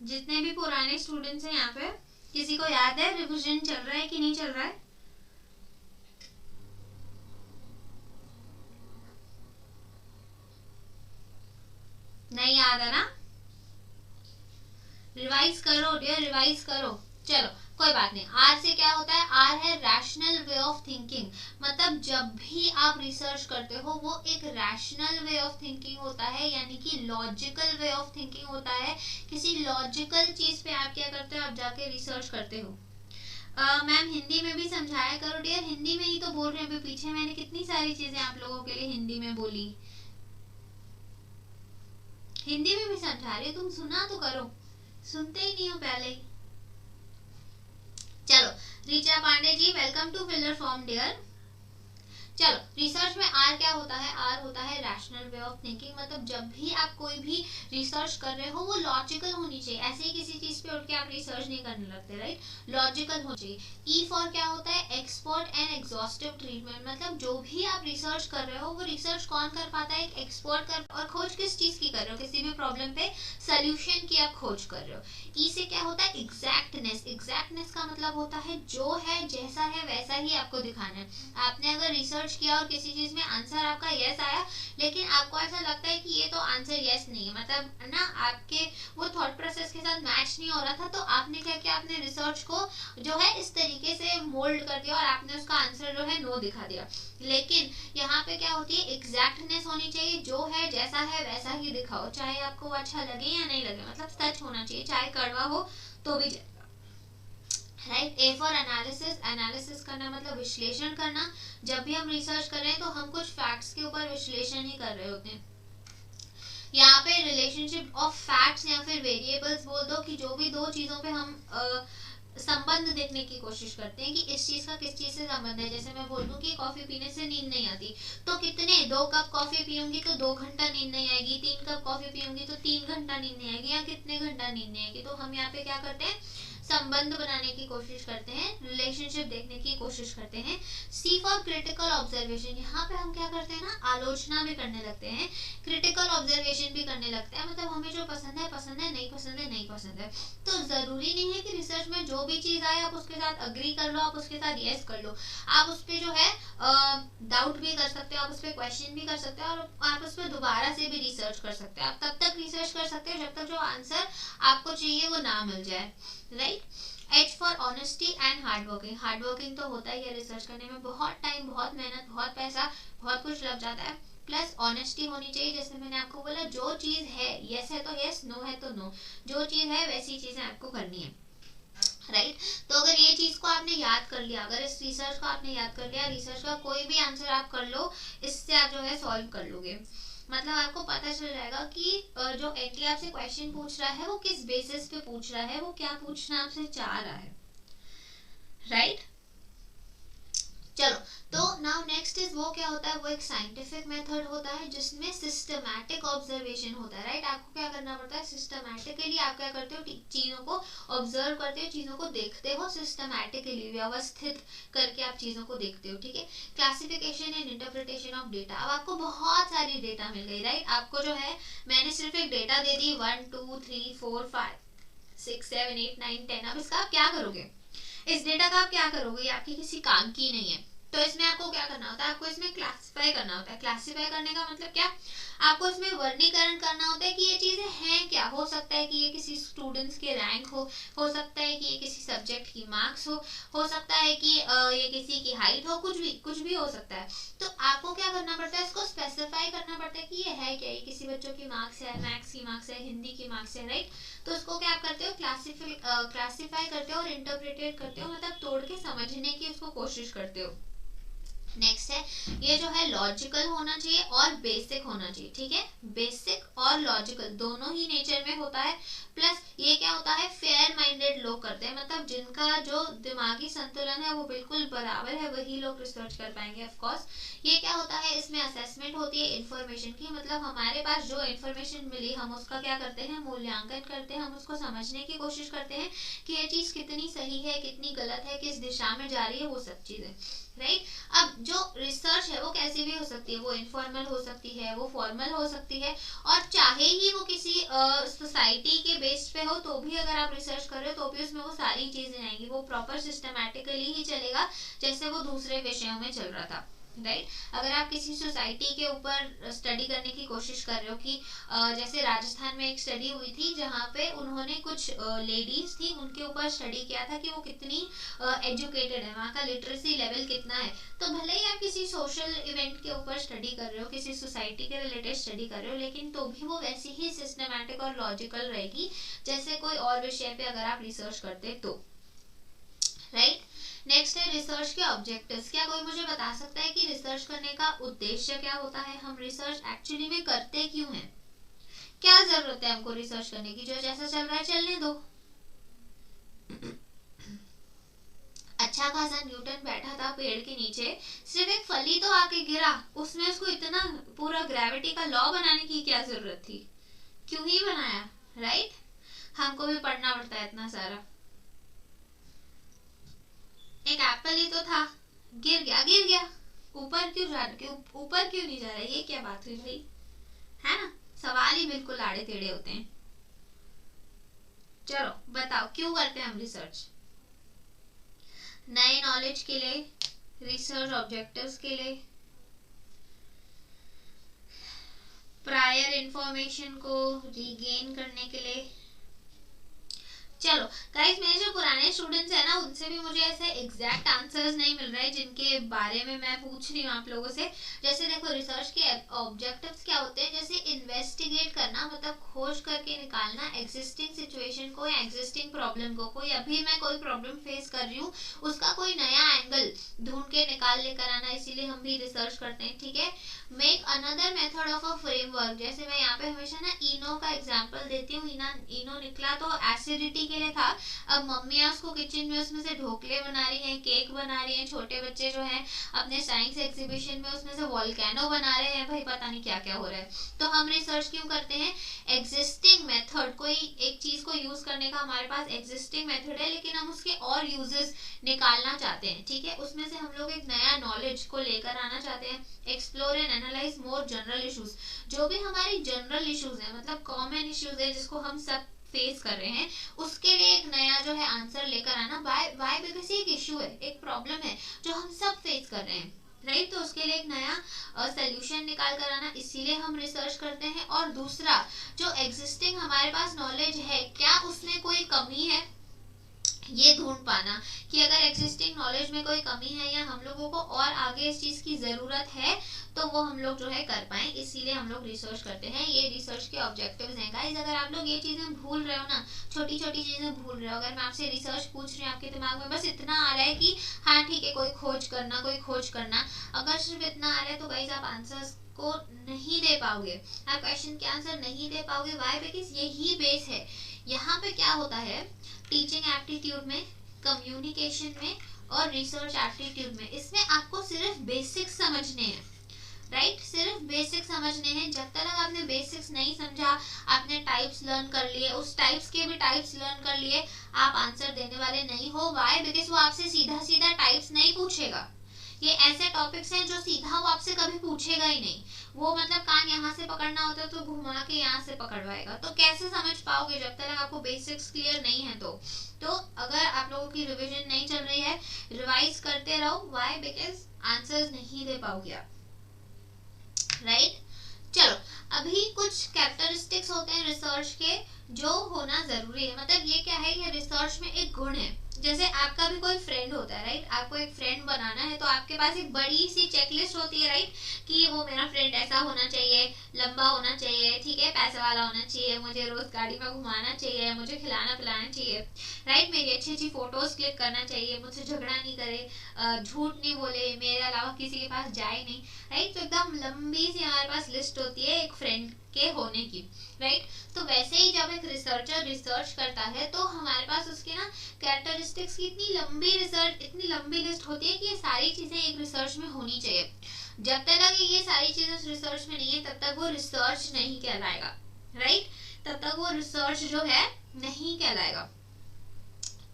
जितने भी पुराने स्टूडेंट्स हैं यहाँ पे, किसी को याद है रिविजन चल रहा है कि नहीं चल रहा है? नहीं याद है ना? रिवाइज करो डियर, रिवाइज करो। चलो कोई बात नहीं। आर से क्या होता है? आर है रैशनल वे ऑफ थिंकिंग। मतलब जब भी आप रिसर्च करते हो वो एक रैशनल वे ऑफ थिंकिंग होता है, यानी कि लॉजिकल वे ऑफ थिंकिंग होता है। किसी लॉजिकल चीज पे आप क्या करते हो? आप जाके रिसर्च करते हो। मैम हिंदी में भी समझाया करो डियर, हिंदी में ही तो बोल रहे हैं। अभी पीछे मैंने कितनी सारी चीजें आप लोगों के लिए हिंदी में बोली, हिंदी में भी समझा रही हो, तुम सुना तो करो, सुनते ही नहीं हो पहले। चलो Richa Pandey ji, welcome to filler form dear. चलो रिसर्च में आर क्या होता है? आर होता है रैशनल वे ऑफ थिंकिंग। मतलब जब भी आप कोई भी रिसर्च कर रहे हो वो लॉजिकल होनी चाहिए। ऐसे ही किसी चीज पे उठ के आप रिसर्च नहीं करने लगते, राइट? लॉजिकल होनी चाहिए। ई फॉर क्या होता है? Expert and exhaustive treatment. मतलब जो भी आप रिसर्च कर रहे हो वो रिसर्च कौन कर पाता है? एक एक्सपर्ट कर। और खोज किस चीज की कर रहे हो? किसी भी प्रॉब्लम पे सोल्यूशन की आप खोज कर रहे हो। ई से क्या होता है? एग्जैक्टनेस। एग्जैक्टनेस का मतलब होता है जो है जैसा है वैसा ही आपको दिखाना है। आपने अगर रिसर्च किया और किसी चीज में आंसर आपका यस आया, लेकिन आपको ऐसा लगता है कि ये तो आंसर यस नहीं है, मतलब ना आपके वो थॉट प्रोसेस के साथ मैच नहीं हो रहा था, तो आपने क्या किया? आपने रिसर्च को जो है इस तरीके से मोल्ड कर दिया और आपने उसका आंसर जो है नो दिखा दिया। लेकिन यहाँ पे क्या होती है? एग्जैक्टनेस होनी चाहिए। जो है जैसा है वैसा ही दिखाओ, चाहे आपको अच्छा लगे या नहीं लगे। मतलब सच होना चाहिए, चाहे कड़वा हो तो भी, right. A for analysis, analysis करना मतलब विश्लेषण करना। जब भी हम रिसर्च कर रहे हैं तो हम कुछ फैक्ट्स के ऊपर विश्लेषण ही कर रहे होते हैं। यहाँ पे रिलेशनशिप ऑफ फैक्ट्स या फिर वेरिएबल्स बोल दो, कि जो भी दो चीजों पे हम संबंध देखने की कोशिश करते हैं कि इस चीज का किस चीज से संबंध है। जैसे मैं बोल दूं कि कॉफी पीने से नींद नहीं आती, तो कितने 2 कप कॉफी पीऊंगी तो 2 घंटा नींद नहीं आएगी, 3 कप कॉफी पीऊंगी तो 3 घंटा नींद नहीं आएगी, या कितने घंटा नींद नहीं आएगी। तो हम यहाँ पे क्या करते हैं, संबंध बनाने की कोशिश करते हैं, रिलेशनशिप देखने की कोशिश करते हैं। सी फॉर क्रिटिकल ऑब्जर्वेशन, यहाँ पे हम क्या करते हैं ना, आलोचना भी करने लगते हैं, क्रिटिकल ऑब्जर्वेशन भी करने लगते हैं। मतलब हमें जो पसंद है पसंद है, नहीं पसंद है नहीं पसंद है। तो जरूरी नहीं है कि रिसर्च में जो भी चीज आए आप उसके साथ अग्री कर लो, आप उसके साथ यस कर लो। आप उस पर जो है डाउट भी कर सकते हो, आप उस पर क्वेश्चन भी कर सकते हो, और आप उस पर दोबारा से भी रिसर्च कर सकते हो। आप तब तक रिसर्च कर सकते हो जब तक जो आंसर आपको चाहिए वो ना मिल जाए, right. H for honesty and hardworking, hardworking तो होता ही है, रिसर्च करने में बहुत टाइम, बहुत मेहनत, बहुत पैसा, बहुत कुछ लग जाता है। प्लस ऑनेस्टी होनी चाहिए, जैसे मैंने आपको बोला, जो चीज है यस है तो यस, नो है तो नो, जो चीज है वैसी चीजें आपको करनी है, राइट। तो अगर ये चीज को आपने याद कर लिया, अगर इस रिसर्च को आपने याद कर लिया, रिसर्च का कोई भी आंसर आप कर लो, इससे आप जो है सॉल्व कर लोगे। मतलब आपको पता चल जाएगा कि जो एनटीए आपसे क्वेश्चन पूछ रहा है वो किस बेसिस पे पूछ रहा है, वो क्या पूछना आपसे चाह रहा है, राइट। चलो, तो नाउ नेक्स्ट इज, वो क्या होता है, वो एक साइंटिफिक मेथड होता है जिसमें सिस्टमैटिक ऑब्जर्वेशन होता है, राइट। आपको क्या करना पड़ता है, सिस्टमैटिकली आप क्या करते हो, चीजों को ऑब्जर्व करते हो, चीजों को देखते हो, सिस्टमैटिकली व्यवस्थित करके आप चीजों को देखते हो, ठीक है। Classification and interpretation of data, अब आपको बहुत सारी डेटा मिल गई, राइट। आपको जो है, मैंने सिर्फ एक डेटा दे दी 1 2 3 4 5 6 7 8 9 10, अब इसका आप क्या करोगे, इस डेटा का आप क्या करोगे, ये आपकी किसी काम की नहीं है। तो इसमें आपको क्या करना होता है, आपको इसमें क्लासिफाई करना होता है। क्लासिफाई करने का मतलब क्या, आपको इसमें वर्गीकरण करना होता है कि ये चीजें हैं क्या। हो सकता है कि ये किसी स्टूडेंट्स के रैंक हो सकता है कि ये किसी सब्जेक्ट की मार्क्स हो सकता है कि ये किसी की हाइट हो, कुछ भी हो सकता है। तो आपको क्या करना पड़ता है, इसको स्पेसिफाई करना पड़ता है कि ये है क्या, ये किसी बच्चों की मार्क्स है, मैथ्स की मार्क्स है, हिंदी की मार्क्स है, राइट। तो उसको क्या करते हो, क्लासिफाई करते हो और इंटरप्रिटेट करते हो, मतलब तोड़ के समझने की उसको कोशिश करते हो। नेक्स्ट है, ये जो है लॉजिकल होना चाहिए और बेसिक होना चाहिए, ठीक है। बेसिक और लॉजिकल दोनों ही नेचर में होता है। प्लस ये क्या होता है, फेयर माइंडेड लोग करते हैं, मतलब जिनका जो दिमागी संतुलन है वो बिल्कुल बराबर है, वही लोग रिसर्च कर पाएंगे, ऑफ कोर्स। ये क्या होता है, इसमें असेसमेंट होती है इन्फॉर्मेशन की, मतलब हमारे पास जो इन्फॉर्मेशन मिली हम उसका क्या करते हैं, मूल्यांकन करते हैं, हम उसको समझने की कोशिश करते हैं कि ये चीज कितनी सही है, कितनी गलत है, किस दिशा में जा रही है, वो सब चीजें, राइट। अब जो रिसर्च है वो कैसी भी हो सकती है, वो इनफॉर्मल हो सकती है, वो फॉर्मल हो सकती है, और चाहे ही वो किसी सोसाइटी के बेस पे हो तो भी अगर आप रिसर्च कर रहे हो तो भी उसमें वो सारी चीजें आएंगी, वो प्रॉपर सिस्टमैटिकली ही चलेगा जैसे वो दूसरे विषयों में चल रहा था, राइट। अगर आप किसी सोसाइटी के ऊपर स्टडी करने की कोशिश कर रहे हो कि जैसे राजस्थान में एक स्टडी हुई थी जहाँ पे उन्होंने कुछ लेडीज थी उनके ऊपर स्टडी किया था कि वो कितनी एजुकेटेड है, वहाँ का लिटरेसी लेवल कितना है। तो भले ही आप किसी सोशल इवेंट के ऊपर स्टडी कर रहे हो, किसी सोसाइटी के रिलेटेड स्टडी कर रहे हो, लेकिन तो भी वो वैसी ही सिस्टमैटिक और लॉजिकल रहेगी जैसे कोई और विषय पे अगर आप रिसर्च करते तो, राइट। नेक्स्ट है रिसर्च के ऑब्जेक्टिव्स। क्या कोई मुझे बता सकता है कि रिसर्च करने का उद्देश्य क्या होता है, हम रिसर्च एक्चुअली में करते क्यों हैं, क्या जरूरत है हमको रिसर्च करने की, जो जैसा चल रहा है चलने दो। अच्छा खासा न्यूटन बैठा था पेड़ के नीचे, सिर्फ एक फली तो आके गिरा, उसमें उसको इतना पूरा ग्रेविटी का लॉ बनाने की क्या जरूरत थी, क्यों ही बनाया, राइट। हमको भी पढ़ना पड़ता है इतना सारा। एक एप्पल ही तो था, गिर गया, ऊपर क्यों जा रहा, ऊपर क्यों नहीं जा रहा, ये क्या बात हुई भाई, है ना। सवाल ही बिल्कुल आड़े टेढ़े होते हैं। चलो बताओ क्यों करते हैं हम रिसर्च, नए नॉलेज के लिए, रिसर्च ऑब्जेक्टिव्स के लिए, प्रायर इंफॉर्मेशन को रीगेन करने के लिए। चलो गाइस, मैंने जो पुराने स्टूडेंट्स है ना, उनसे भी मुझे ऐसे एग्जैक्ट आंसर्स नहीं मिल रहे जिनके बारे में मैं पूछ रही हूँ आप लोगों से। जैसे देखो रिसर्च के ऑब्जेक्टिव्स क्या होते हैं, जैसे इन्वेस्टिगेट करना, मतलब खोज करके निकालना एग्जिस्टिंग सिचुएशन को या एग्जिस्टिंग प्रॉब्लम को। कोई अभी मैं कोई प्रॉब्लम फेस कर रही हूँ, उसका कोई नया एंगल ढूंढ के निकाल लेकर आना, इसीलिए हम भी रिसर्च करते हैं, ठीक है। Make another method of a framework, जैसे मैं यहाँ पे हमेशा ना इनो का एग्जांपल देती हूँ। इनो निकला तो एसिडिटी के लिए था, अब मम्मियाँ उसको किचन में उसमें से ढोकले बना रही हैं, केक बना रही हैं, छोटे बच्चे जो हैं अपने साइंस एग्जीबिशन में उसमें से वॉल्केनो बना रहे हैं, भाई पता नहीं क्या क्या हो रहा है। तो हम रिसर्च क्यों करते हैं, एग्जिस्टिंग मेथड, कोई एक चीज को यूज करने का हमारे पास एग्जिस्टिंग मेथड है, लेकिन हम उसके और यूजेस निकालना चाहते हैं, ठीक है। उसमें से हम लोग एक नया नॉलेज को लेकर आना चाहते हैं। Explore and analyse more general issues, जो भी हमारी जनरल इश्यूज है, मतलब कॉमन इश्यूज है जिसको हम सब फेस कर रहे हैं, उसके लिए एक नया जो है आंसर लेकर आना। वाई बिकॉज एक इश्यू है, एक प्रॉब्लम है जो हम सब फेस कर रहे हैं, राइट। तो उसके लिए एक नया सोल्यूशन निकाल कर आना, इसीलिए हम रिसर्च करते हैं। और दूसरा, जो एग्जिस्टिंग हमारे पास नॉलेज है, क्या उसमें कोई कमी है, ये ढूंढ पाना कि अगर एग्जिस्टिंग नॉलेज में कोई कमी है या हम लोगों को और आगे इस चीज की जरूरत है, तो वो हम लोग जो है कर पाए, इसीलिए हम लोग रिसर्च करते हैं। ये रिसर्च के ऑब्जेक्टिव्स हैं गाइस। अगर आप लोग ये चीजें भूल रहे हो ना, छोटी छोटी चीजें भूल रहे हो, अगर मैं आपसे रिसर्च पूछ रही हूँ, आपके दिमाग में बस इतना आ रहा है कि हाँ ठीक है कोई खोज करना, कोई खोज करना, अगर सिर्फ इतना आ रहा है तो गाइस आप आंसर्स को नहीं दे पाओगे, आप क्वेश्चन के आंसर नहीं दे पाओगे। वाई बिकॉज यही बेस है। यहाँ पे क्या होता है, टीचिंग एप्टीट्यूड में, कम्युनिकेशन में और रिसर्च एप्टीट्यूड में, इसमें आपको सिर्फ बेसिक्स समझने हैं, राइट। सिर्फ बेसिक्स समझने हैं। जब तक आपने बेसिक्स नहीं समझा, आपने टाइप्स लर्न कर लिए, उस टाइप्स के भी टाइप्स लर्न कर लिए, आप आंसर देने वाले नहीं हो। वाई बिकॉज वो आपसे सीधा सीधा टाइप्स नहीं पूछेगा। ये ऐसे टॉपिक्स हैं जो सीधा वो आपसे कभी पूछेगा ही नहीं। वो मतलब कान यहाँ से पकड़ना होता है तो घुमा के यहाँ से पकड़वाएगा। तो कैसे समझ पाओगे जब तक आपको बेसिक्स क्लियर नहीं है। तो अगर आप लोगों की रिवीजन नहीं चल रही है, रिवाइज करते रहो। व्हाई? बिकॉज आंसर्स नहीं दे पाओगे आप, राइट। चलो, अभी कुछ कैरेक्टरिस्टिक्स होते हैं रिसर्च के जो होना जरूरी है। मतलब ये क्या है, ये रिसर्च में एक गुण है। जैसे आपका भी कोई फ्रेंड होता है, राइट। आपको एक फ्रेंड बनाना है तो आपके पास एक बड़ी सी चेकलिस्ट होती है, राइट, कि वो मेरा फ्रेंड ऐसा होना चाहिए, लंबा होना चाहिए, ठीक है, पैसे वाला होना चाहिए, मुझे रोज गाड़ी में घुमाना चाहिए, मुझे खिलाना पिलाना चाहिए, राइट, मेरी अच्छी अच्छी फोटोज क्लिक करना चाहिए, मुझसे झगड़ा नहीं करे, झूठ नहीं बोले, मेरे अलावा किसी के पास जाए नहीं, राइट। तो एकदम लंबी सी हमारे पास लिस्ट होती है एक फ्रेंड के होने की, राइट। तो वैसे ही जब एक रिसर्चर रिसर्च करता है तो हमारे पास उसके ना कैरेक्टरिस्टिक्स की इतनी लंबी लिस्ट होती है कि ये सारी चीजें एक रिसर्च में होनी चाहिए। जब तक ये सारी चीजें उस रिसर्च में नहीं है तब तक वो रिसर्च नहीं कहलाएगा, राइट। तब तक वो रिसर्च जो है नहीं कहलाएगा।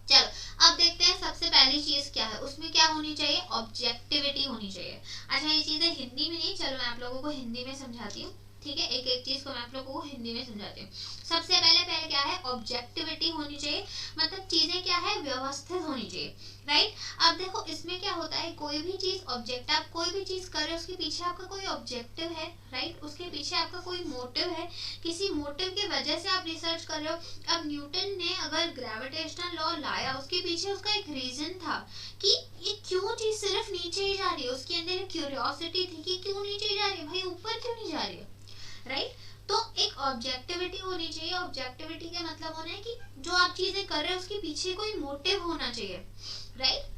चलो, अब देखते हैं सबसे पहली चीज क्या है, उसमें क्या होनी चाहिए, ऑब्जेक्टिविटी होनी चाहिए। अच्छा, ये चीजें हिंदी में नहीं, चलो मैं आप लोगों को हिंदी में समझाती हूँ, ठीक है। एक एक चीज को मैं आप लोगों को हिंदी में समझाती हूँ। सबसे पहले क्या है, ऑब्जेक्टिविटी होनी चाहिए, मतलब चीजें क्या है, व्यवस्थित होनी चाहिए, राइट। अब देखो इसमें क्या होता है, कोई भी चीज ऑब्जेक्ट, आप कोई भी चीज कर रहे हो उसके पीछे आपका कोई ऑब्जेक्टिव है, राइट, उसके पीछे आपका कोई मोटिव है, किसी मोटिव की वजह से आप रिसर्च कर रहे हो। अब न्यूटन ने अगर ग्रेविटेशनल लॉ लाया, उसके पीछे उसका एक रीजन था कि ये क्यों चीज सिर्फ नीचे ही जा रही है, उसके अंदर एक क्यूरियोसिटी थी कि क्यों नीचे ही जा रही है, भाई ऊपर क्यों नहीं जा रही है, राइट। तो एक ऑब्जेक्टिविटी होनी चाहिए। ऑब्जेक्टिविटी का मतलब होना है कि जो आप चीजें कर रहे हो उसके पीछे कोई मोटिव होना चाहिए, राइट।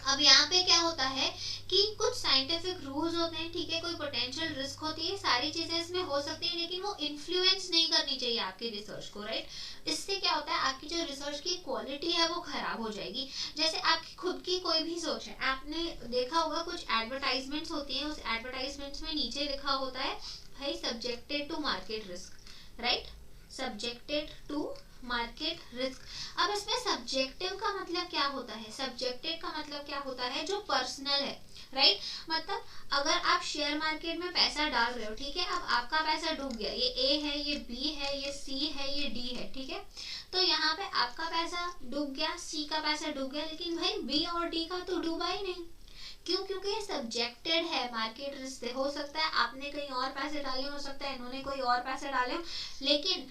अब यहाँ पे क्या होता है कि कुछ साइंटिफिक रूल्स होते हैं, ठीक है, कोई पोटेंशियल रिस्क होती है, सारी चीजें इसमें हो सकती है, लेकिन वो इन्फ्लुएंस नहीं करनी चाहिए आपकी रिसर्च को, राइट। इससे क्या होता है, आपकी जो रिसर्च की क्वालिटी है वो खराब हो जाएगी। जैसे आपकी खुद की कोई भी सोच है, आपने देखा होगा कुछ एडवर्टाइजमेंट्स होती हैं, उस एडवर्टाइजमेंट्स में नीचे लिखा होता है भाई subjected to market risk, right, subjected to market risk. अब इसमें सब्जेक्टिव का मतलब क्या होता है, सब्जेक्टेड का मतलब क्या होता है, जो पर्सनल है, राइट। मतलब अगर आप शेयर मार्केट में पैसा डाल रहे हो, ठीक है, अब आपका पैसा डूब गया, ये ए है, ये बी है, ये सी है, ये डी है, ठीक है। तो यहाँ पे आपका पैसा डूब गया, सी का पैसा डूब गया, लेकिन भाई बी और डी का तो डूबा ही नहीं। क्यों? क्योंकि ये सब्जेक्टेड है, मार्केट रिस्क हो सकता है आपने कहीं और पैसे डाले, हो सकता है इन्होंने कोई और पैसे डाले, लेकिन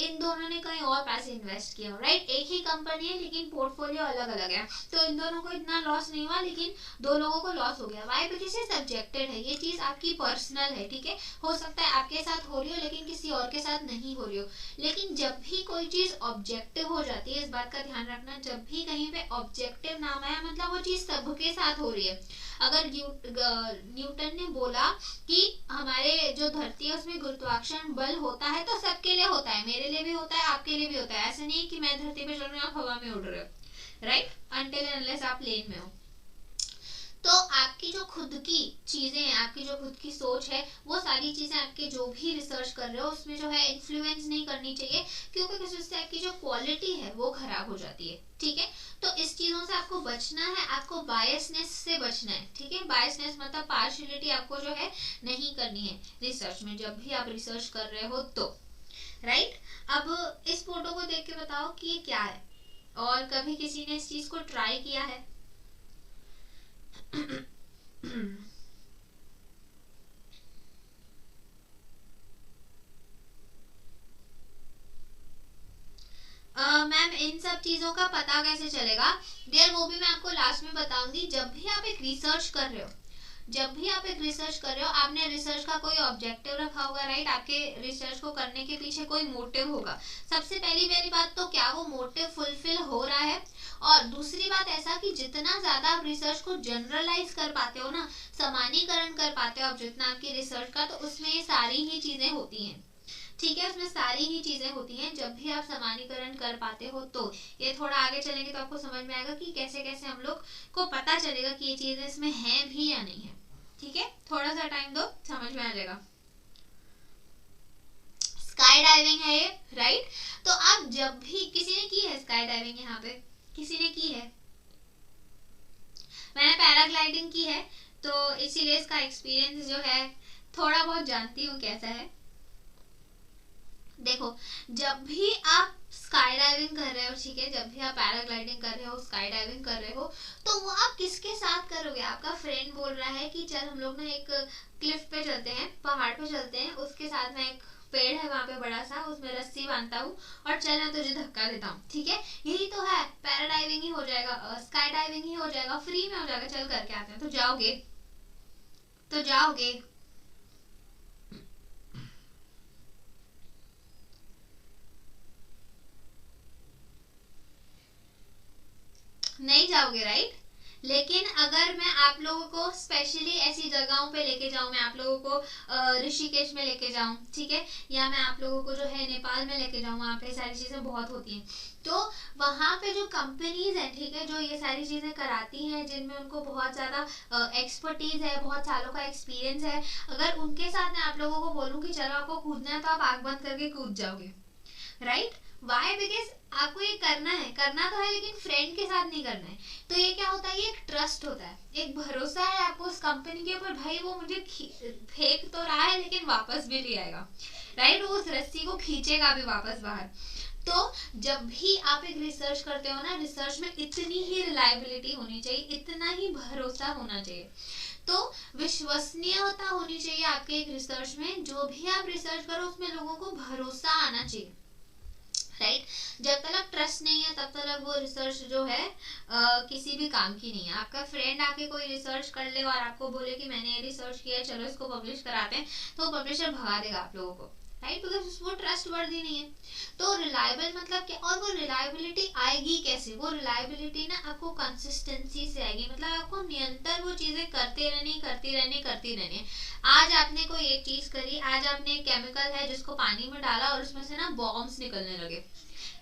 इन दोनों ने कहीं और पैसे इन्वेस्ट किया, राइट? एक ही कंपनी है लेकिन पोर्टफोलियो अलग अलग है, तो इन दोनों को इतना लॉस नहीं हुआ लेकिन दो लोगों को लॉस हो गया। वाई? बिकॉज़ ये सब्जेक्टेड है, ये चीज आपकी पर्सनल है, ठीक है? हो सकता है आपके साथ हो रही हो लेकिन किसी और के साथ नहीं हो रही हो। लेकिन जब भी कोई चीज ऑब्जेक्टिव हो जाती है, इस बात का ध्यान रखना, जब भी कहीं पे ऑब्जेक्टिव नाम आया मतलब वो चीज सबके साथ हो रही है। अगर न्यूटन ने बोला कि हमारे जो धरती है उसमें गुरुत्वाकर्षण बल होता है, तो सबके लिए होता है, मेरे लिए भी होता है, आपके लिए भी होता है। ऐसा नहीं कि मैं धरती पे चल रही हूँ आप हवा में उड़ रहे हो, राइट? अनटिल एंड अनलेस आप प्लेन में हो। तो आपकी जो खुद की चीजें हैं, आपकी जो खुद की सोच है, वो सारी चीजें आपके जो भी रिसर्च कर रहे हो उसमें जो है इन्फ्लुएंस नहीं करनी चाहिए, क्योंकि उससे आपकी जो क्वालिटी है वो खराब हो जाती है, ठीक है? तो इस चीजों से आपको बचना है, आपको बायसनेस से बचना है, ठीक है? बायसनेस मतलब पार्शियलिटी आपको जो है नहीं करनी है रिसर्च में, जब भी आप रिसर्च कर रहे हो तो, राइट? अब इस फोटो को देख के बताओ कि ये क्या है, और कभी किसी ने इस चीज को ट्राई किया है? मैम इन सब चीजों का पता कैसे चलेगा डियर? वो भी मैं आपको लास्ट में बताऊंगी। जब भी आप एक रिसर्च कर रहे हो, जब भी आप एक रिसर्च कर रहे हो, आपने रिसर्च का कोई ऑब्जेक्टिव रखा होगा, राइट? आपके रिसर्च को करने के पीछे कोई मोटिव होगा। सबसे पहली बात तो क्या वो मोटिव फुलफिल हो रहा है, और दूसरी बात ऐसा कि जितना ज्यादा आप रिसर्च को जनरलाइज कर पाते हो ना, सामान्यीकरण कर पाते हो आप जितना आपकी रिसर्च का, तो उसमें ये सारी ही चीजें होती हैं, ठीक है? उसमें सारी ही चीजें होती हैं। जब भी आप सामान्यीकरण कर पाते हो तो ये थोड़ा आगे चलेंगे तो आपको समझ में आएगा कि कैसे कैसे हम लोग को पता चलेगा कि ये चीजें इसमें हैं भी या नहीं है, ठीक है? थोड़ा सा टाइम दो, समझ में आ जाएगा। स्काई डाइविंग है ये, राइट? तो आप जब भी, किसी ने की है स्काई डाइविंग? यहाँ पे किसी ने की है? मैंने पैराग्लाइडिंग की है, तो इसीलिए इसका एक्सपीरियंस जो है थोड़ा बहुत जानती हूँ कैसा है। देखो, जब भी आप स्काई डाइविंग कर रहे हो, ठीक है, जब भी आप पैराग्लाइडिंग कर रहे हो, स्काई डाइविंग कर रहे हो, तो वो आप किसके साथ करोगे? आपका फ्रेंड बोल रहा है कि चल हम लोग ना एक क्लिफ पे चलते हैं, पहाड़ पे चलते हैं, उसके साथ में एक पेड़ है वहां पे बड़ा सा, उसमें रस्सी बांधता हूँ और चल मैं तुझे धक्का देता हूँ, ठीक है? यही तो है, पैराडाइविंग ही हो जाएगा, स्काई डाइविंग ही हो जाएगा, फ्री में हो जाएगा, चल करके आते हैं। तो जाओगे? तो जाओगे? नहीं जाओगे, राइट? लेकिन अगर मैं आप लोगों को स्पेशली ऐसी जगहों पे लेके जाऊं, मैं आप लोगों को ऋषिकेश में लेके जाऊं, ठीक है, या मैं आप लोगों को जो है नेपाल में लेके जाऊं, वहाँ पे सारी चीजें बहुत होती हैं, तो वहाँ पे जो कंपनीज हैं, ठीक है, जो ये सारी चीजें कराती हैं, जिनमें उनको बहुत ज्यादा एक्सपर्टीज है, बहुत सालों का एक्सपीरियंस है, अगर उनके साथ मैं आप लोगों को बोलूँ कि चलो आपको कूदना है, तो आप आंख बंद करके कूद जाओगे, राइट? वाई? बिकॉज आपको ये करना है, करना तो है लेकिन फ्रेंड के साथ नहीं करना है। तो ये क्या होता है? ये एक ट्रस्ट होता है, एक भरोसा है आपको उस कंपनी के ऊपर, भाई वो मुझे फेंक तो रहा है लेकिन वापस भी ले आएगा, राइट? वो उस रस्सी को खींचेगा भी वापस बाहर। तो जब भी आप एक रिसर्च करते हो ना, रिसर्च में इतनी ही रिलायबिलिटी होनी चाहिए, इतना ही भरोसा होना चाहिए, तो विश्वसनीयता होनी चाहिए आपके एक रिसर्च में। जो भी आप रिसर्च करो उसमें लोगों को भरोसा आना चाहिए, राइट? जब तक ट्रस्ट नहीं है तब तक वो रिसर्च जो है किसी भी काम की नहीं है। आपका फ्रेंड आके कोई रिसर्च कर ले और आपको बोले कि मैंने ये रिसर्च किया है, चलो इसको पब्लिश कराते हैं, तो वो पब्लिशर भगा देगा आप लोगों को, राइट? बिकॉज वो ट्रस्ट वर्दी नहीं है। तो रिलायबल मतलब क्या? और वो रिलायबिलिटी आएगी कैसे? वो रिलायबिलिटी ना आपको कंसिस्टेंसी से आएगी, मतलब आपको निरंतर वो चीजें करते रहनी। आज आपने कोई एक चीज करी, आज आपने एक केमिकल है जिसको पानी में डाला और उसमें से ना बॉम्ब्स निकलने लगे,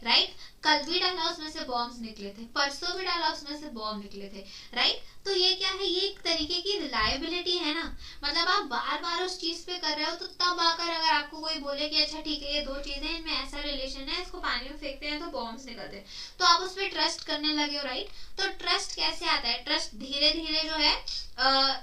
राइट? कल भी डाला उसमें से बॉम्ब्स निकले थे, परसों भी डाला उसमें से बॉम्ब निकले थे, राइट? तो ये क्या है? ये एक तरीके की रिलायबिलिटी है ना, मतलब आप बार बार उस चीज पे कर रहे हो, तो तब आकर अगर आपको कोई बोले कि अच्छा ठीक है ये दो चीजें इनमें ऐसा रिलेशन है, इसको पानी में फेंकते हैं तो बॉम्ब्स निकलते हैं, तो आप उस पर ट्रस्ट करने लगे हो, राइट? तो ट्रस्ट कैसे आता है? ट्रस्ट धीरे धीरे जो है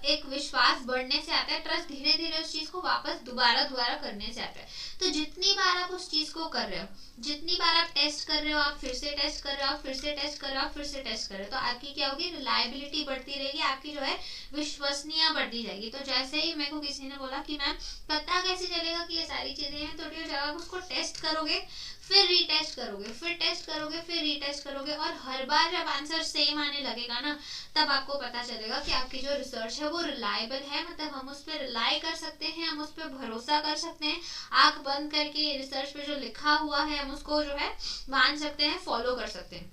एक विश्वास बढ़ने से आता है, ट्रस्ट धीरे धीरे उस चीज को वापस दोबारा करने से आता है। तो जितनी बार आप उस चीज को कर रहे हो, जितनी बार आप टेस्ट कर रहे हो, आप फिर से टेस्ट कर रहे हो, फिर से टेस्ट कर रहे हो, फिर से टेस्ट कर रहे हो, तो आपकी क्या होगी, रिलायबिलिटी बढ़ती रहेगी, आपकी जो है विश्वसनीयता बढ़ती जाएगी। तो जैसे ही मेरे को किसी ने बोला कि मैम पता कैसे चलेगा कि ये सारी चीजें हैं, तो जब आप उसको टेस्ट करोगे, फिर रीटेस्ट करोगे, फिर टेस्ट करोगे, फिर रीटेस्ट करोगे, और हर बार जब आंसर सेम आने लगेगा ना, तब आपको पता चलेगा कि आपकी जो रिसर्च है वो रिलायबल है, मतलब हम उस पर रिलाई कर सकते हैं, हम उस पर भरोसा कर सकते हैं, आंख बंद करके रिसर्च पे जो लिखा हुआ है हम उसको जो है मान सकते हैं, फॉलो कर सकते हैं,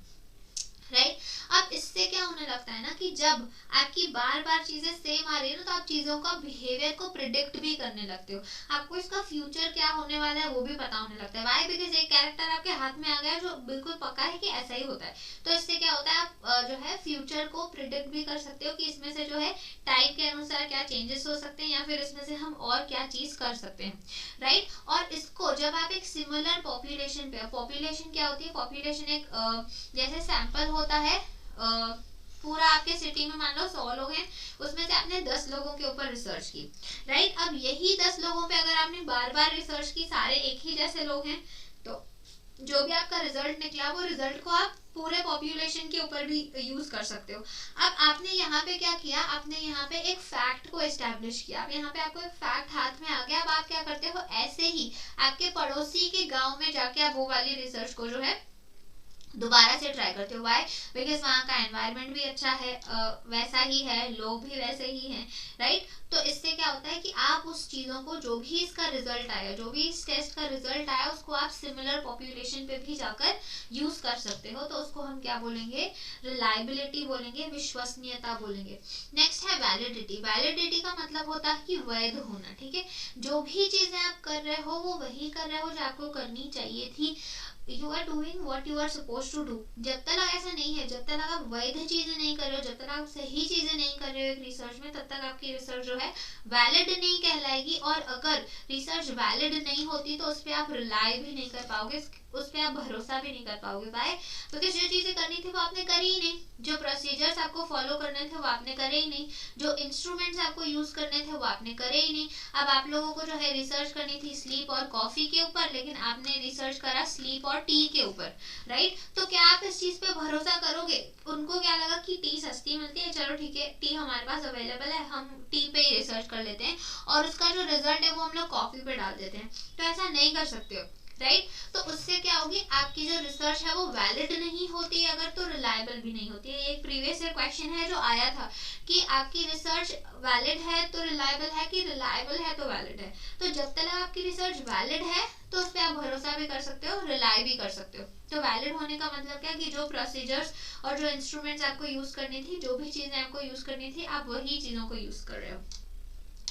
राइट। अब इससे क्या होने लगता है ना कि जब आपकी बार बार चीजें सेम आ रही है ना, तो आप चीजों का बिहेवियर को प्रिडिक्ट भी करने लगते हो, आपको इसका फ्यूचर क्या होने वाला है वो भी पता होने लगता है। वाई? बिकॉज एक कैरेक्टर आपके हाथ में आ गया जो बिल्कुल पक्का है कि ऐसा ही होता है। तो इससे क्या होता है, आप जो है फ्यूचर को प्रिडिक्ट भी कर सकते हो कि इसमें से जो है टाइम के अनुसार क्या चेंजेस हो सकते हैं, या फिर इसमें से हम और क्या चीज कर सकते हैं, राइट। और इसको जब आप एक सिमिलर पॉपुलेशन पे, पॉपुलेशन क्या होती है, पॉपुलेशन एक जैसे सैंपल होता है, पूरा आपके सिटी में मान लो 100 लोग हैं, उसमें से आपने 10 लोगों के ऊपर रिसर्च की, राइट। अब यही 10 लोगों पे अगर आपने बार बार रिसर्च की, सारे एक ही जैसे लोग हैं, तो जो भी आपका रिजल्ट निकला वो रिजल्ट को आप पूरे पॉपुलेशन के ऊपर भी यूज कर सकते हो। अब आपने यहाँ पे क्या किया, आपने यहाँ पे एक फैक्ट को एस्टैब्लिश किया, अब यहाँ पे आपको एक फैक्ट हाथ में आ गया, अब आप क्या करते हो, ऐसे ही आपके पड़ोसी के गांव में जाके आप वो वाली रिसर्च को जो है दोबारा से ट्राई करते हो। वाई? बिकॉज वहाँ का एनवायरनमेंट भी अच्छा है, वैसा ही है, लोग भी वैसे ही हैं, राइट। तो इससे क्या होता है कि आप उस चीज़ों को, जो भी इसका रिजल्ट आया, जो भी इस टेस्ट का रिजल्ट आया, उसको आप सिमिलर पॉपुलेशन पे भी जाकर यूज कर सकते हो। तो उसको हम क्या बोलेंगे, रिलायबिलिटी बोलेंगे, विश्वसनीयता बोलेंगे। नेक्स्ट है वैलिडिटी। वैलिडिटी का मतलब होता है कि वैध होना, ठीक है। जो भी चीजें आप कर रहे हो वो वही कर रहे हो जो आपको करनी चाहिए थी, you are doing what you are suppose to do. जब तक ऐसा नहीं है, जब तक आप वैध चीजें नहीं कर रहे हो, जब तक आप सही चीजें नहीं कर रहे हो एक रिसर्च में, तब तक आपकी रिसर्च जो है वैलिड नहीं कहलाएगी। और अगर रिसर्च वैलिड नहीं होती तो उस पर आप रिलाई भी नहीं कर पाओगे, उस पर आप भरोसा भी नहीं कर पाओगे। बाय? बिकॉज जो चीजें करनी थी वो आपने करी ही नहीं, जो प्रोसीजर्स आपको फॉलो करने थे वो आपने करे ही नहीं, जो इंस्ट्रूमेंट्स आपको यूज करने थे वो आपने करे ही नहीं। अब आप लोगों को जो है रिसर्च करनी थी स्लीप और कॉफी के ऊपर, लेकिन आपने रिसर्च करा स्लीप और टी के ऊपर, राइट। तो क्या आप इस चीज पे भरोसा करोगे? उनको क्या लगा कि टी सस्ती मिलती है, चलो ठीक है टी हमारे पास अवेलेबल है, हम टी पे ही रिसर्च कर लेते हैं, और उसका जो रिजल्ट है वो हम लोग कॉफी पे डाल देते हैं। तो ऐसा नहीं कर सकते हो, राइट। तो उससे क्या होगी, आपकी जो रिसर्च है वो वैलिड नहीं होती अगर, तो रिलायबल भी नहीं होती है। एक प्रीवियस क्वेश्चन है जो आया था कि आपकी रिसर्च वैलिड है तो रिलायबल है, कि रिलायबल है तो वैलिड है। तो जब तक आपकी रिसर्च वैलिड है तो उस पर आप भरोसा भी कर सकते हो, रिलाई भी कर सकते हो। तो वैलिड होने का मतलब क्या, कि जो प्रोसीजर्स और जो इंस्ट्रूमेंट्स आपको यूज करनी थी, जो भी चीजें आपको यूज करनी थी, आप वही चीजों को यूज कर रहे हो,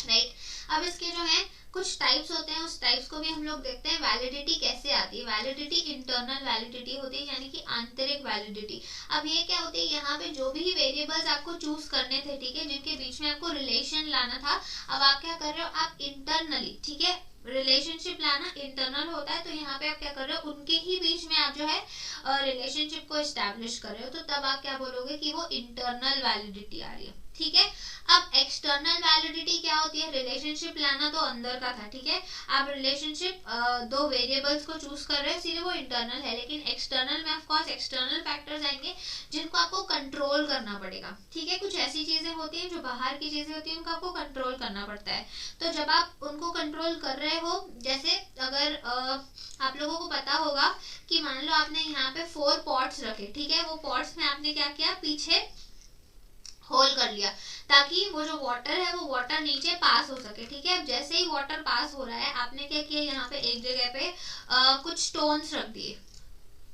राइट। अब इसके जो है कुछ टाइप्स होते हैं, उस टाइप्स को भी हम लोग देखते हैं। वैलिडिटी कैसे आती है? वैलिडिटी इंटरनल वैलिडिटी होती है, यानी कि आंतरिक वैलिडिटी। अब ये क्या होती है, यहाँ पे जो भी वेरिएबल्स आपको चूज करने थे, ठीक है, जिनके बीच में आपको रिलेशन लाना था, अब आप क्या कर रहे हो, आप इंटरनली, ठीक है, रिलेशनशिप लाना इंटरनल होता है, तो यहाँ पे आप क्या कर रहे हो, उनके ही बीच में आप जो है रिलेशनशिप को एस्टैब्लिश कर रहे हो, तो तब आप क्या बोलोगे कि वो इंटरनल वैलिडिटी आ रही है, ठीक है। अब एक्सटर्नल वैलिडिटी क्या होती है, रिलेशनशिप लाना तो अंदर का था, ठीक है, आप रिलेशनशिप दो वेरिएबल्स को चूज कर रहे हो, इसीलिए वो इंटरनल है। लेकिन एक्सटर्नल में ऑफ कोर्स एक्सटर्नल फैक्टर्स आएंगे जिनको आपको कंट्रोल करना पड़ेगा, ठीक है। कुछ ऐसी चीजें होती हैं जो बाहर की चीजें होती हैं, उनको आपको कंट्रोल करना पड़ता है। तो जब आप उनको कंट्रोल कर रहे हो, जैसे अगर आप लोगों को पता होगा कि मान लो आपने यहाँ पे 4 पॉट्स रखे, ठीक है, वो पॉट्स में आपने क्या किया, पीछे होल कर लिया ताकि वो जो वाटर है वो वाटर नीचे पास हो सके, ठीक है। अब जैसे ही वाटर पास हो रहा है, आपने क्या किया, यहाँ पे एक जगह पे कुछ स्टोन्स रख दिए,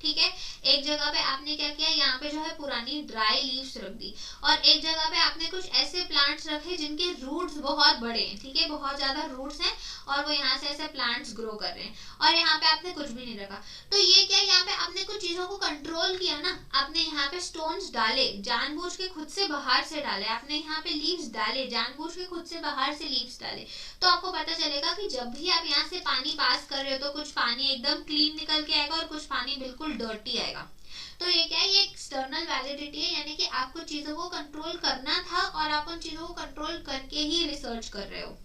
ठीक है। एक जगह पे आपने क्या किया, यहाँ पे जो है पुरानी ड्राई लीव्स रख दी, और एक जगह पे आपने कुछ ऐसे प्लांट्स रखे जिनके रूट्स बहुत बड़े हैं, ठीक है, बहुत ज्यादा रूट्स हैं, और वो यहाँ से ऐसे प्लांट्स ग्रो कर रहे हैं, और यहाँ पे आपने कुछ भी नहीं रखा। तो ये क्या, यहाँ पे आपने कुछ चीजों को कंट्रोल किया ना, आपने यहाँ पे स्टोन्स डाले, जानबूझ के खुद से बाहर से डाले, आपने यहाँ पे लीव्स डाले, जानबूझ के खुद से बाहर से लीव्स डाले। तो आपको पता चलेगा कि जब भी आप यहाँ से पानी पास कर रहे हो, तो कुछ पानी एकदम क्लीन निकल के आएगा और कुछ पानी बिल्कुल डर्टी आएगा। तो ये क्या है, ये एक्सटर्नल वैलिडिटी है, यानी कि आपको चीजों को कंट्रोल करना था और आप उन चीजों को कंट्रोल करके ही रिसर्च कर रहे हो,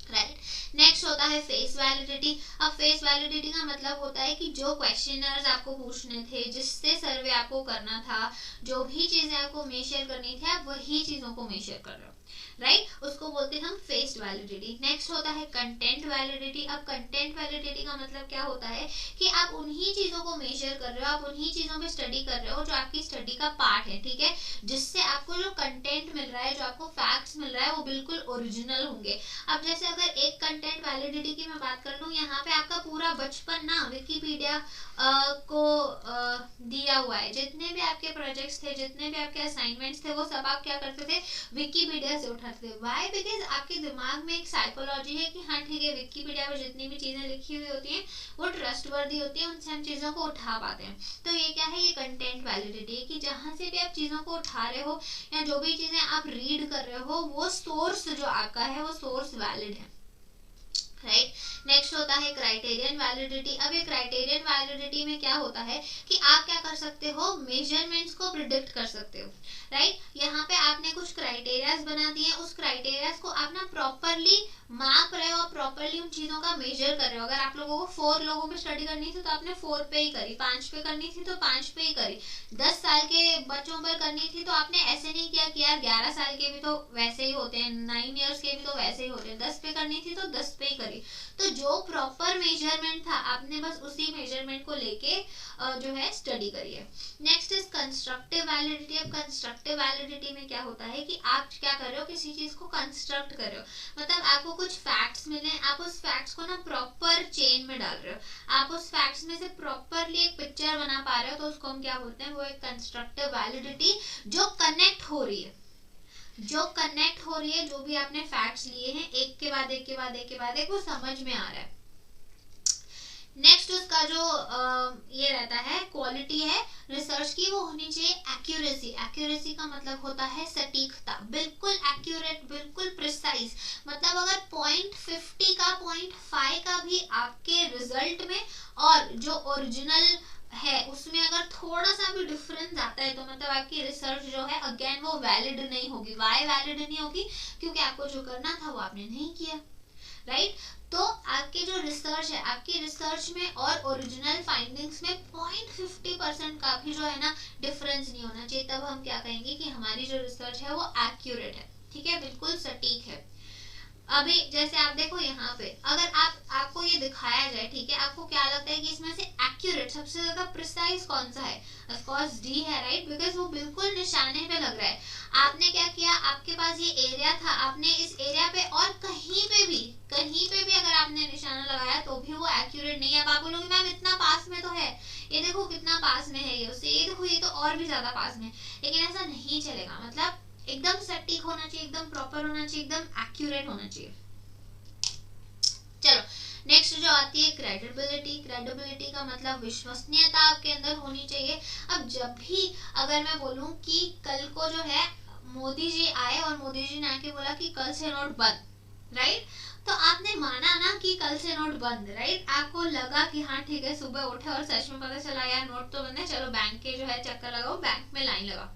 राइट। नेक्स्ट होता है फेस वैलिडिटी। अब फेस वैलिडिटी का मतलब होता है कि जो क्वेश्चनर्स आपको पूछने थे, जिससे सर्वे आपको करना था, जो भी चीजें आपको मेजर करनी थी, आप वही चीजों को मेजर कर रहे हो, राइट, उसको बोलते हैं हम फेस वैलिडिटी। नेक्स्ट होता है कंटेंट वैलिडिटी। अब कंटेंट वैलिडिटी का मतलब क्या होता है कि आप उन्हीं चीजों को मेजर कर रहे हो, आप उन्हीं चीजों पे स्टडी कर रहे हो जो आपकी स्टडी का पार्ट है, ठीक है, जिससे आपको जो कंटेंट मिल रहा है, जो आपको फैक्ट्स मिल रहा है, वो बिल्कुल ओरिजिनल होंगे। अब जैसे अगर एक कंटेंट वैलिडिटी की मैं बात कर लूँ, यहाँ पे आपका पूरा बचपन ना विकिपीडिया को दिया हुआ है, जितने भी आपके प्रोजेक्ट्स थे, जितने भी आपके असाइनमेंट्स थे, वो सब आप क्या करते थे, विकिपीडिया से उठाते थे। व्हाई? बिकॉज आपके दिमाग में एक साइकोलॉजी है कि हाँ ठीक है, विकिपीडिया पर जितनी भी चीजें लिखी हुई होती हैं वो ट्रस्टवर्दी होती है, उनसे हम चीजों को उठा पाते हैं। तो ये क्या है, ये कंटेंट वैलिडिटी है कि जहां से भी आप चीजों को उठा रहे हो या जो भी चीजें आप रीड कर रहे हो, वो सोर्स जो आपका है वो सोर्स वैलिड है, राइट। नेक्स्ट होता है क्राइटेरियन वैलिडिटी। अब ये क्राइटेरियन वैलिडिटी में क्या होता है कि आप क्या कर सकते हो, मेजरमेंट्स को प्रिडिक्ट कर सकते हो, राइट। यहाँ पे आपने कुछ क्राइटेरियाज बना दिए, उस क्राइटेरियाज को आप ना प्रॉपरली माप रहे हो, प्रॉपरली उन चीजों का मेजर कर रहे हो। अगर आप लोगों को 4 लोगों पे स्टडी करनी थी तो आपने 4 पे ही करी, 5 पे करनी थी तो 5 पे ही करी, 10 साल के बच्चों पर करनी थी तो आपने ऐसे नहीं किया कि यार 11 साल के भी तो वैसे ही होते हैं, 9 इयर्स के भी तो वैसे ही होते हैं, 10 पे करनी थी तो 10 पे ही करी। तो जो प्रॉपर मेजरमेंट था आपने बस उसी मेजरमेंट को लेके जो है स्टडी करिए। Next is constructive validity. अब कंस्ट्रक्टिव वैलिडिटी में क्या होता है कि आप क्या कर रहे हो, किसी चीज को कंस्ट्रक्ट कर रहे हो, मतलब आपको कुछ फैक्ट्स मिले, आप उस फैक्ट्स को ना प्रॉपर चेन में डाल रहे हो, आप उस फैक्ट्स में से प्रॉपरली एक पिक्चर बना पा रहे हो, तो उसको हम क्या बोलते हैं, वो एक कंस्ट्रक्टिव वैलिडिटी जो कनेक्ट हो रही है, जो भी आपने फैक्ट्स लिए हैं एक के बाद एक के बाद एक के बाद एक, वो समझ में आ रहा है। नेक्स्ट उसका जो ये रहता है क्वालिटी है रिसर्च की, वो होनी चाहिए एक्यूरेसी। एक्यूरेसी का मतलब होता है सटीकता, बिल्कुल एक्यूरेट, बिल्कुल प्रिसाइज। मतलब अगर 0.50 का 0.5 का भी आपके रिजल्ट में और जो ओरिजिनल है उसमें अगर थोड़ा सा भी डिफरेंस आता है, तो मतलब आपकी रिसर्च जो है अगेन वो वैलिड नहीं होगी। वाई वैलिड नहीं होगी? क्योंकि आपको जो करना था वो आपने नहीं किया, राइट। तो आपके जो रिसर्च है, आपकी रिसर्च में और ओरिजिनल फाइंडिंग्स में 0.50% का भी जो है ना डिफरेंस नहीं होना चाहिए, तब हम क्या कहेंगे कि हमारी जो रिसर्च है वो एक्यूरेट है, ठीक है, बिल्कुल सटीक है। अभी जैसे आप देखो यहाँ पे, अगर आपको ये दिखाया जाए, ठीक है, आपको क्या लगता है कि इसमें से एक्यूरेट सबसे ज्यादा प्रिसाइज कौन सा है? ऑफ कोर्स डी है, राइट, बिकॉज वो बिल्कुल निशाने पे लग रहा है। आपने क्या किया, आपके पास ये एरिया था, आपने इस एरिया पे और कहीं पे भी अगर आपने निशाना लगाया तो भी वो एक्यूरेट नहीं है। अब आप बोलोगे मैम इतना पास में तो है, ये देखो कितना पास में है, ये उससे, ये देखो ये तो और भी ज्यादा पास में, लेकिन ऐसा नहीं चलेगा। मतलब एकदम सटीक होना चाहिए, एकदम प्रॉपर होना चाहिए, एकदम एक्यूरेट होना चाहिए। चलो नेक्स्ट जो आती है क्रेडिबिलिटी। क्रेडिबिलिटी का मतलब विश्वसनीयता आपके अंदर होनी चाहिए। अब जब भी अगर मैं बोलूं कि कल को जो है मोदी जी आए और मोदी जी ने आके बोला कि कल से नोट बंद, राइट, तो आपने माना ना कि कल से नोट बंद, राइट, आपको लगा कि हाँ ठीक है, सुबह उठे और सच में पता चला यार नोट तो बंद है, चलो बैंक के जो है चक्कर लगाओ, बैंक में लाइन लगाओ।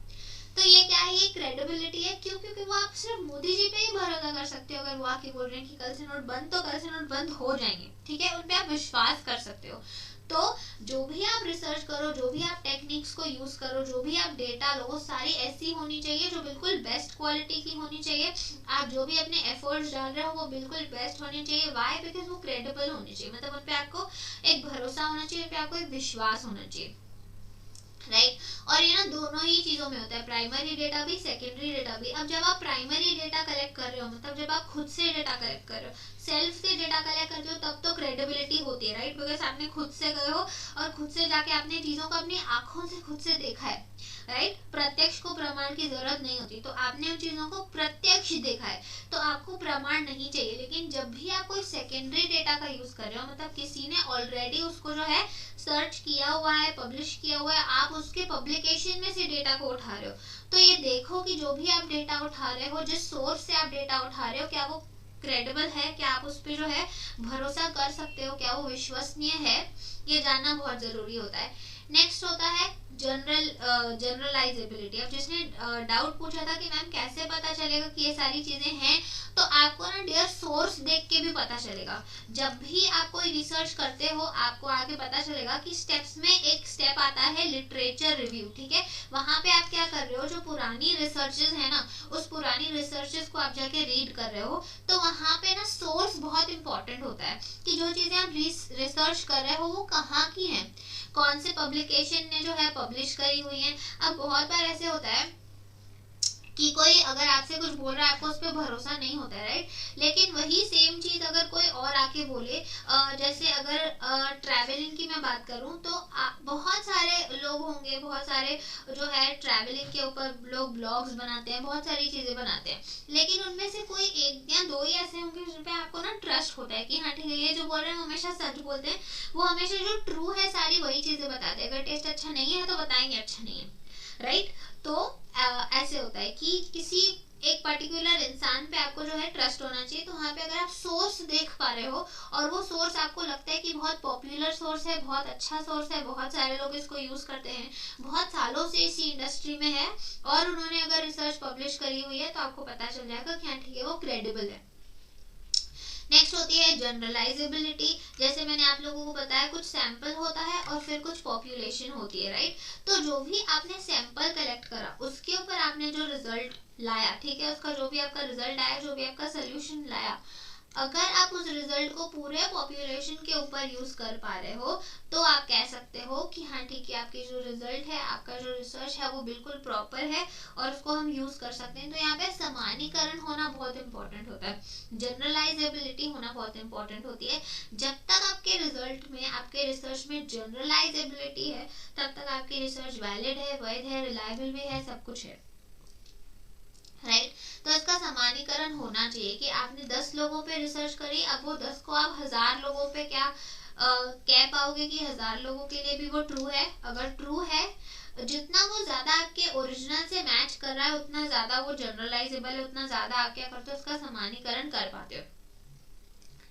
तो ये क्या है, ये क्रेडिबिलिटी है। क्यों? क्योंकि वो आप सिर्फ मोदी जी पे ही भरोसा कर सकते हो। अगर वो आके बोल रहे हैं कि कल से नोट बंद, तो कल से नोट बंद हो जाएंगे, ठीक है, उन पे आप विश्वास कर सकते हो। तो जो भी आप रिसर्च करो, जो भी आप टेक्निक्स को यूज करो, जो भी आप डेटा लो, सारी ऐसी होनी चाहिए जो बिल्कुल बेस्ट क्वालिटी की होनी चाहिए। आप जो भी अपने एफर्ट्स डाल रहे हो वो बिल्कुल बेस्ट होनी चाहिए। व्हाई? बिकॉज वो क्रेडिबल होनी चाहिए, मतलब उन पे आपको एक भरोसा होना चाहिए, उन पे आपको एक विश्वास होना चाहिए, राइट। और ये ना दोनों ही चीजों में होता है, प्राइमरी डेटा भी, सेकेंडरी डेटा भी। अब जब आप प्राइमरी डेटा कलेक्ट कर रहे हो, मतलब जब आप खुद से डेटा कलेक्ट कर रहे हो, सेल्फ से डेटा कलेक्ट करते हो, तब तो क्रेडिबिलिटी होती है, राइट, बिकॉज आपने खुद से गए हो और खुद से जाके आपने चीजों को अपनी आंखों से खुद से देखा है, राइट। प्रत्यक्ष को प्रमाण की जरूरत नहीं होती, तो आपने उन चीजों को प्रत्यक्ष देखा है, तो आपको प्रमाण नहीं चाहिए। लेकिन जब भी आप कोई सेकेंडरी डेटा का यूज कर रहे हो, मतलब किसी ने ऑलरेडी उसको जो है सर्च किया हुआ है, पब्लिश किया हुआ है, आप उसके पब्लिकेशन में से डेटा को उठा रहे हो, तो ये देखो कि जो भी आप डेटा उठा रहे हो, जिस सोर्स से आप डेटा उठा रहे हो, क्या वो क्रेडिबल है, क्या आप उस पर जो है भरोसा कर सकते हो, क्या वो विश्वसनीय है, ये जानना बहुत जरूरी होता है। नेक्स्ट होता है जनरलाइजेबिलिटी। अब जिसने डाउट पूछा था कि मैम कैसे पता चलेगा कि ये सारी चीजें हैं, तो आपको ना डियर सोर्स देख के भी पता चलेगा। जब भी आप कोई रिसर्च करते हो आपको आगे पता चलेगा कि स्टेप्स में एक स्टेप आता है लिटरेचर रिव्यू, ठीक है। वहां पे आप क्या कर रहे हो, जो पुरानी रिसर्चेस है ना, उस पुरानी रिसर्चेस को आप जाके रीड कर रहे हो, तो वहां पे ना सोर्स बहुत इंपॉर्टेंट होता है कि जो चीजें आप रिसर्च कर रहे हो वो कहाँ की हैं, कौन से पब्लिकेशन ने जो है पब्लिश करी हुई है। अब बहुत बार ऐसे होता है कि कोई अगर आपसे कुछ बोल रहा है आपको उस पर भरोसा नहीं होता है, राइट। लेकिन वही सेम चीज अगर कोई और आके बोले, जैसे अगर ट्रैवलिंग की मैं बात करूं तो बहुत सारे लोग होंगे, बहुत सारे जो है ट्रैवलिंग के ऊपर लोग ब्लॉग्स बनाते हैं, बहुत सारी चीजें बनाते हैं, लेकिन उनमें से कोई एक या दो ही ऐसे होंगे जिन पे आपको ना ट्रस्ट होता है कि हाँ ठीक है ये जो बोल रहे हैं हमेशा सच बोलते हैं, वो हमेशा जो ट्रू है सारी वही चीजें बताते हैं। अगर टेस्ट अच्छा नहीं है तो बताएंगे अच्छा नहीं है, राइट। तो ऐसे होता है कि किसी एक पर्टिकुलर इंसान पे आपको जो है ट्रस्ट होना चाहिए। तो वहाँ पे अगर आप सोर्स देख पा रहे हो और वो सोर्स आपको लगता है कि बहुत पॉपुलर सोर्स है, बहुत अच्छा सोर्स है, बहुत सारे लोग इसको यूज करते हैं, बहुत सालों से इसी इंडस्ट्री में है और उन्होंने अगर रिसर्च पब्लिश करी हुई है, तो आपको पता चल जाएगा कि हाँ ठीक है वो क्रेडिबल है। नेक्स्ट होती है जनरलाइजेबिलिटी। जैसे मैंने आप लोगों को बताया कुछ सैंपल होता है और फिर कुछ पॉपुलेशन होती है, राइट। तो जो भी आपने सैंपल कलेक्ट करा उसके ऊपर आपने जो रिजल्ट लाया, ठीक है, उसका जो भी आपका रिजल्ट आया, जो भी आपका सोल्यूशन लाया, अगर आप उस रिजल्ट को पूरे पॉपुलेशन के ऊपर यूज कर पा रहे हो तो आप कह सकते हो कि हाँ ठीक है आपकी जो रिजल्ट है, आपका जो रिसर्च है वो बिल्कुल प्रॉपर है और उसको हम यूज कर सकते हैं। तो यहाँ पे समानीकरण होना बहुत इंपॉर्टेंट होता है, जनरलाइजेबिलिटी होना बहुत इंपॉर्टेंट होती है। जब तक आपके रिजल्ट में, आपके रिसर्च में जनरलाइजेबिलिटी है, तब तक आपकी रिसर्च वैलिड है, वैध है, रिलायबल भी है, सब कुछ है, राइट। तो इसका समानीकरण होना चाहिए कि आपने 10 लोगों पे रिसर्च करी, अब वो 10 को आप 1000 लोगों पे क्या कह पाओगे कि 1000 लोगों के लिए भी वो ट्रू है। अगर ट्रू है, जितना वो ज्यादा आपके ओरिजिनल से मैच कर रहा है उतना ज्यादा वो जनरलाइजेबल है, उतना ज्यादा आप क्या करते हो उसका समानीकरण कर पाते हो।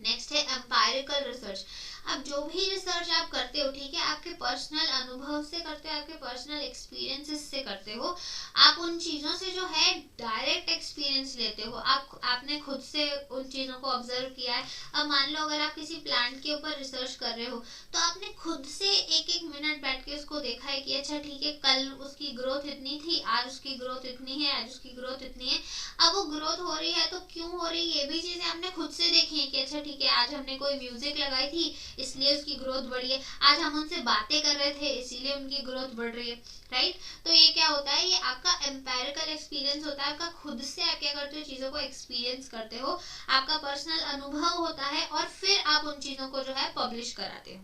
नेक्स्ट है एम्पायरिकल रिसर्च। अब जो भी रिसर्च आप करते हो, ठीक है, आपके पर्सनल अनुभव से करते हो, आपके पर्सनल एक्सपीरियंसेस से करते हो, आप उन चीजों से जो है डायरेक्ट एक्सपीरियंस लेते हो, आपने खुद से उन चीजों को ऑब्जर्व किया है। अब मान लो अगर आप किसी प्लांट के ऊपर रिसर्च कर रहे हो तो आपने खुद से एक एक मिनट बैठ के उसको देखा है कि अच्छा ठीक है कल उसकी ग्रोथ इतनी थी, आज उसकी ग्रोथ इतनी है, आज उसकी ग्रोथ इतनी है। अब वो ग्रोथ हो रही है तो क्यों हो रही है, ये भी चीजें आपने खुद से देखी है कि अच्छा ठीक है आज हमने कोई म्यूजिक लगाई थी इसलिए उसकी ग्रोथ बढ़ी है, आज हम उनसे बातें कर रहे थे इसीलिए उनकी ग्रोथ बढ़ रही है, राइट। तो ये क्या होता है, ये आपका एम्पायरिकल एक्सपीरियंस होता है, आपका खुद से आप क्या करते हो चीजों को एक्सपीरियंस करते हो, आपका पर्सनल अनुभव होता है और फिर आप उन चीजों को जो है पब्लिश कराते हो,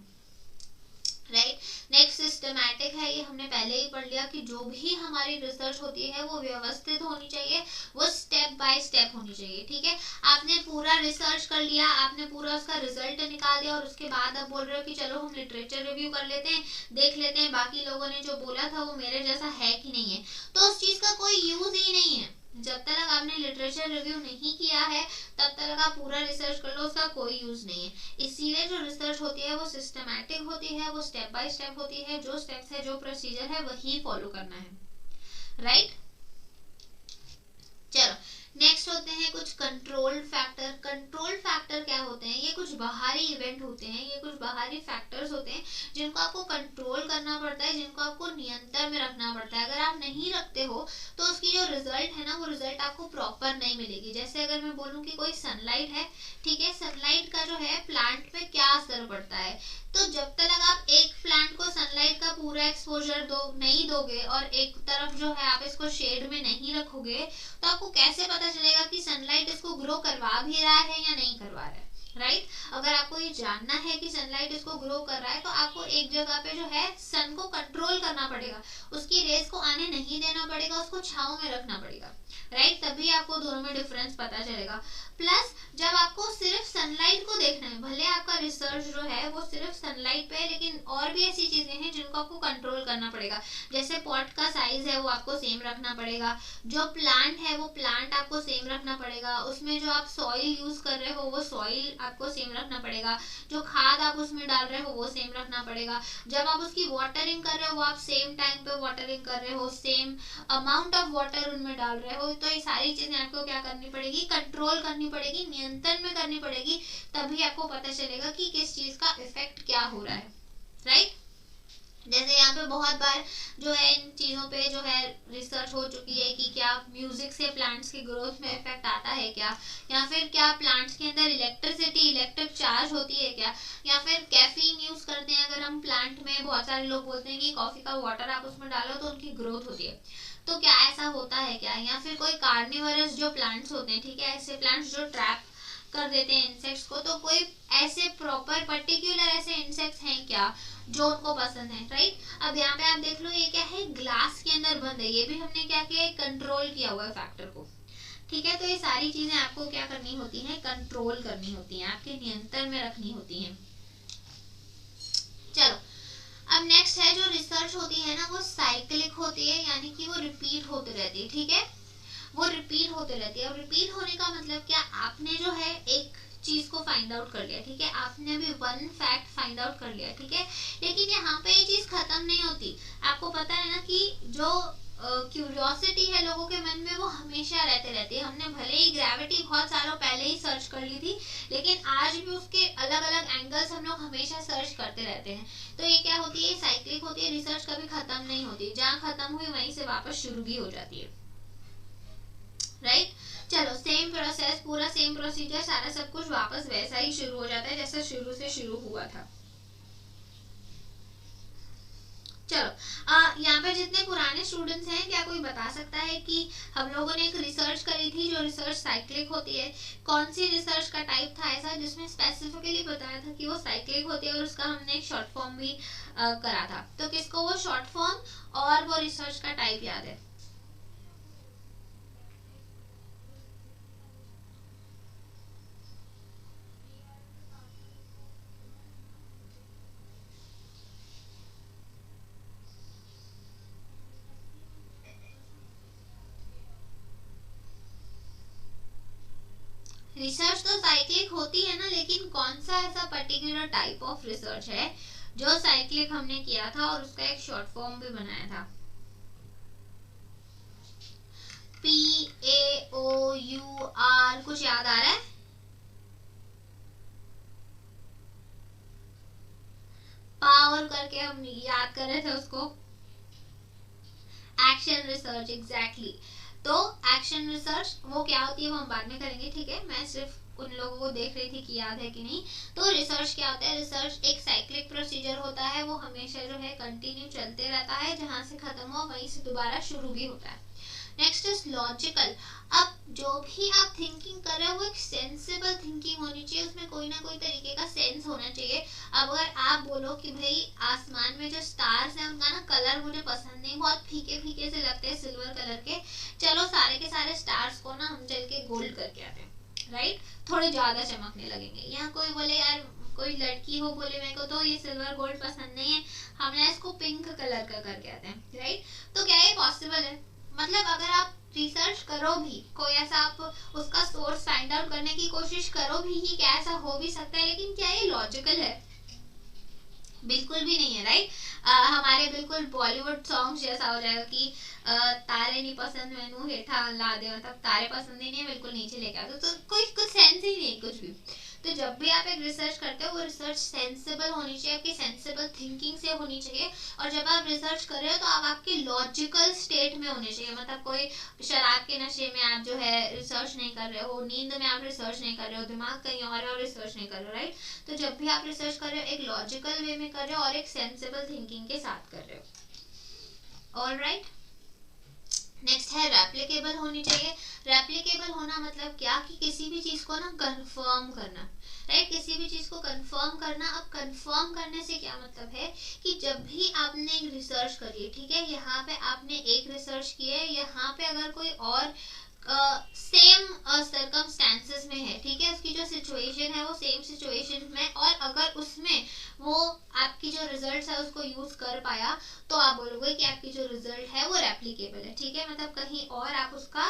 राइट। नेक्स्ट सिस्टमैटिक है, ये हमने पहले ही पढ़ लिया कि जो भी हमारी रिसर्च होती है वो व्यवस्थित होनी चाहिए, वो स्टेप बाय स्टेप होनी चाहिए, ठीक है। आपने पूरा रिसर्च कर लिया, आपने पूरा उसका रिजल्ट निकाल दिया और उसके बाद आप बोल रहे हो कि चलो हम लिटरेचर रिव्यू कर लेते हैं, देख लेते हैं बाकी लोगों ने जो बोला था वो मेरे जैसा है कि नहीं है, तो उस चीज का कोई यूज ही नहीं है। जब तक आपने लिटरेचर रिव्यू नहीं किया है तब तक आप पूरा रिसर्च कर लो, उसका कोई यूज नहीं है। इसीलिए जो रिसर्च होती है वो सिस्टमैटिक होती है, वो स्टेप बाय स्टेप होती है, जो स्टेप्स है, जो प्रोसीजर है वही फॉलो करना है, राइट। चलो नेक्स्ट होते हैं कुछ कंट्रोल फैक्टर। कंट्रोल फैक्टर क्या होते हैं, ये कुछ बाहरी इवेंट होते हैं, ये कुछ बाहरी फैक्टर्स होते हैं जिनको आपको कंट्रोल करना पड़ता है, जिनको आपको नियंत्रण में रखना पड़ता है। अगर आप नहीं रखते हो तो उसकी जो रिजल्ट है ना वो रिजल्ट आपको प्रॉपर नहीं मिलेगी। जैसे अगर मैं बोलूँ कि कोई सनलाइट है, ठीक है, सनलाइट का जो है प्लांट पे क्या असर पड़ता है, तो जब तक आप एक प्लांट को सनलाइट का पूरा एक्सपोजर नहीं दोगे और एक तरफ जो है आप इसको शेड में नहीं रखोगे तो आपको कैसे पता चलेगा कि सनलाइट इसको ग्रो करवा भी रहा है या नहीं करवा रहा है, राइट। अगर आपको ये जानना है कि सनलाइट इसको ग्रो कर रहा है तो आपको एक जगह पे जो है सन को कंट्रोल करना पड़ेगा, उसकी रेस को आने नहीं देना पड़ेगा, उसको छांव में रखना पड़ेगा, राइट। तभी आपको दोनों में डिफरेंस पता चलेगा। प्लस जब आपको सिर्फ सनलाइट को देखना है, भले आपका रिसर्च जो है वो सिर्फ सनलाइट पे है, लेकिन और भी ऐसी चीजें हैं जिनको आपको कंट्रोल करना पड़ेगा। जैसे पॉट का साइज है वो आपको सेम रखना पड़ेगा, जो प्लांट है वो प्लांट आपको सेम रखना पड़ेगा, उसमें जो आप सॉइल यूज कर रहे हो वो सॉइल आपको सेम रखना पड़ेगा, जो खाद आप उसमें डाल रहे हो वो सेम रखना पड़ेगा, जब आप उसकी वाटरिंग कर रहे हो वो आप सेम टाइम पे वाटरिंग कर रहे हो, सेम अमाउंट ऑफ वाटर उनमें डाल रहे हो, तो ये सारी चीजें आपको क्या करनी पड़ेगी, कंट्रोल करनी पड़ेगी, नियंत्रण में करनी पड़ेगी, तभी आपको पता चलेगा कि किस चीज का इफेक्ट क्या हो रहा है, राइट। जैसे यहाँ पे बहुत बार जो है इन चीज़ों पे जो है रिसर्च हो चुकी है कि क्या म्यूजिक से प्लांट्स की ग्रोथ में इफेक्ट आता है क्या, या फिर क्या प्लांट्स के अंदर इलेक्ट्रिक चार्ज होती है क्या, या फिर कैफीन यूज करते हैं अगर हम प्लांट में। बहुत सारे लोग बोलते हैं कि कॉफी का वाटर आप उसमें डालो तो उनकी ग्रोथ होती है, तो क्या ऐसा होता है क्या, या फिर कोई कार्निवरस जो प्लांट्स होते हैं, ठीक है, ऐसे प्लांट्स जो ट्रैप कर देते हैं इंसेक्ट्स को, तो कोई ऐसे प्रॉपर पर्टिकुलर ऐसे इंसेक्ट्स हैं क्या जो उनको पसंद है, राइट। अब यहाँ पे आप देख लो ये क्या है, ग्लास के अंदर बंद है, ये भी हमने क्या किया, कंट्रोल किया हुआ है फैक्टर को, ठीक है। तो ये सारी चीजें आपको क्या करनी होती हैं, कंट्रोल करनी होती हैं, आपके नियंत्रण में रखनी होती हैं। चलो अब नेक्स्ट है जो रिसर्च होती है ना, वो साइक्लिक होती है, यानी कि वो रिपीट होती रहती है, ठीक है, वो रिपीट होते रहती है। और रिपीट होने का मतलब क्या, आपने जो है एक चीज को फाइंड आउट कर लिया, ठीक है, आपने भी वन फैक्ट फाइंड आउट कर लिया, ठीक है, लेकिन यहाँ पे ये चीज खत्म नहीं होती। आपको पता है ना कि जो क्यूरियोसिटी है लोगों के मन में वो हमेशा रहती है। हमने भले ही ग्रेविटी बहुत सालों पहले ही सर्च कर ली थी, लेकिन आज भी उसके अलग अलग एंगल्स हम लोग हमेशा सर्च करते रहते हैं। तो ये क्या होती है, साइक्लिक होती है, रिसर्च कभी खत्म नहीं होती, जहाँ खत्म हुई वहीं से वापस शुरू भी हो जाती है, राइट। चलो सेम प्रोसेस, पूरा सेम प्रोसीजर, सारा सब कुछ वापस वैसा ही शुरू हो जाता है जैसा शुरू से शुरू हुआ था। चलो यहाँ पे जितने पुराने स्टूडेंट्स हैं, क्या कोई बता सकता है कि हम लोगों ने एक रिसर्च करी थी जो रिसर्च साइक्लिक होती है, कौन सी रिसर्च का टाइप था ऐसा जिसमें स्पेसिफिकली बताया था कि वो साइक्लिक होती है, और उसका हमने एक शॉर्ट फॉर्म भी करा था। तो किसको वो शॉर्ट फॉर्म और वो रिसर्च का टाइप याद है? रिसर्च तो साइक्लिक होती है ना, लेकिन कौन सा ऐसा पर्टिकुलर टाइप ऑफ रिसर्च है जो साइक्लिक हमने किया था और उसका एक शॉर्ट फॉर्म भी बनाया था? PAOUR कुछ याद आ रहा है? पावर करके हम याद कर रहे थे उसको, एक्शन रिसर्च, एग्जैक्टली। तो एक्शन रिसर्च वो क्या होती है वो हम बाद में करेंगे, ठीक है, मैं सिर्फ उन लोगों को देख रही थी कि याद है कि नहीं। तो रिसर्च क्या होता है, रिसर्च एक साइक्लिक प्रोसीजर होता है, वो हमेशा जो है कंटिन्यू चलते रहता है, जहां से खत्म हुआ वहीं से दोबारा शुरू भी होता है। Next is logical. अब जो भी आप थिंकिंग कर रहे हो वो एक सेंसिबल थिंकिंग होनी चाहिए, उसमें कोई ना कोई तरीके का सेंस होना चाहिए। अब अगर आप बोलो कि भाई आसमान में जो स्टार्स हैं उनका ना कलर मुझे पसंद नहीं, बहुत फीके फीके से लगते हैं सिल्वर कलर के, चलो सारे के सारे स्टार्स को ना हम चल के गोल्ड करके आते हैं, राइट, थोड़े ज्यादा चमकने लगेंगे। यहाँ कोई बोले यार, कोई लड़की हो बोले मेरे को तो ये सिल्वर गोल्ड पसंद नहीं है, हमने इसको पिंक कलर का करके आते हैं, राइट। तो क्या ये पॉसिबल है? मतलब अगर आप रिसर्च करो भी, कोई ऐसा आप उसका सोर्स फाइंड आउट करने की कोशिश करो भी कि क्या ऐसा हो भी सकता है, लेकिन क्या ये लॉजिकल है? बिल्कुल भी नहीं है, राइट। हमारे बिल्कुल बॉलीवुड सॉन्ग्स जैसा हो जाएगा कि तारे नहीं पसंद मैनू हेठा ला दे, मतलब तारे पसंद ही नहीं, बिल्कुल नीचे लेके आओ, तो कोई कुछ सेंस ही नहीं है कुछ भी। तो जब भी आप एक रिसर्च करते हो वो रिसर्च सेंसिबल होनी चाहिए, आपकी सेंसिबल थिंकिंग से होनी चाहिए। और जब आप रिसर्च कर रहे हो तो आप आपके लॉजिकल स्टेट में होने चाहिए, मतलब कोई शराब के नशे में आप जो है रिसर्च नहीं कर रहे हो, नींद में आप रिसर्च नहीं कर रहे हो, दिमाग कहीं और है और रिसर्च नहीं कर रहे हो, राइट। तो जब भी आप रिसर्च कर रहे हो एक लॉजिकल वे में कर रहे हो और एक सेंसिबल थिंकिंग के साथ कर रहे हो, ऑलराइट। नेक्स्ट है रेप्लिकेबल होनी चाहिए। रेप्लिकेबल होना मतलब क्या कि किसी भी चीज को ना कंफर्म करना, राइट, किसी भी चीज को कंफर्म करना। अब कंफर्म करने से क्या मतलब है कि जब भी आपने एक रिसर्च करी है, ठीक है, यहाँ पे आपने एक रिसर्च की है, यहाँ पे अगर कोई और सेम सर्कमस्टेंसेस में है, ठीक है, उसकी जो सिचुएशन है वो सेम सिचुएशन में, और अगर उसमें वो आपकी जो रिजल्ट है उसको यूज कर पाया, तो आप बोलोगे कि आपकी जो रिजल्ट है वो रेप्लिकेबल है, ठीक है। मतलब कहीं और आप उसका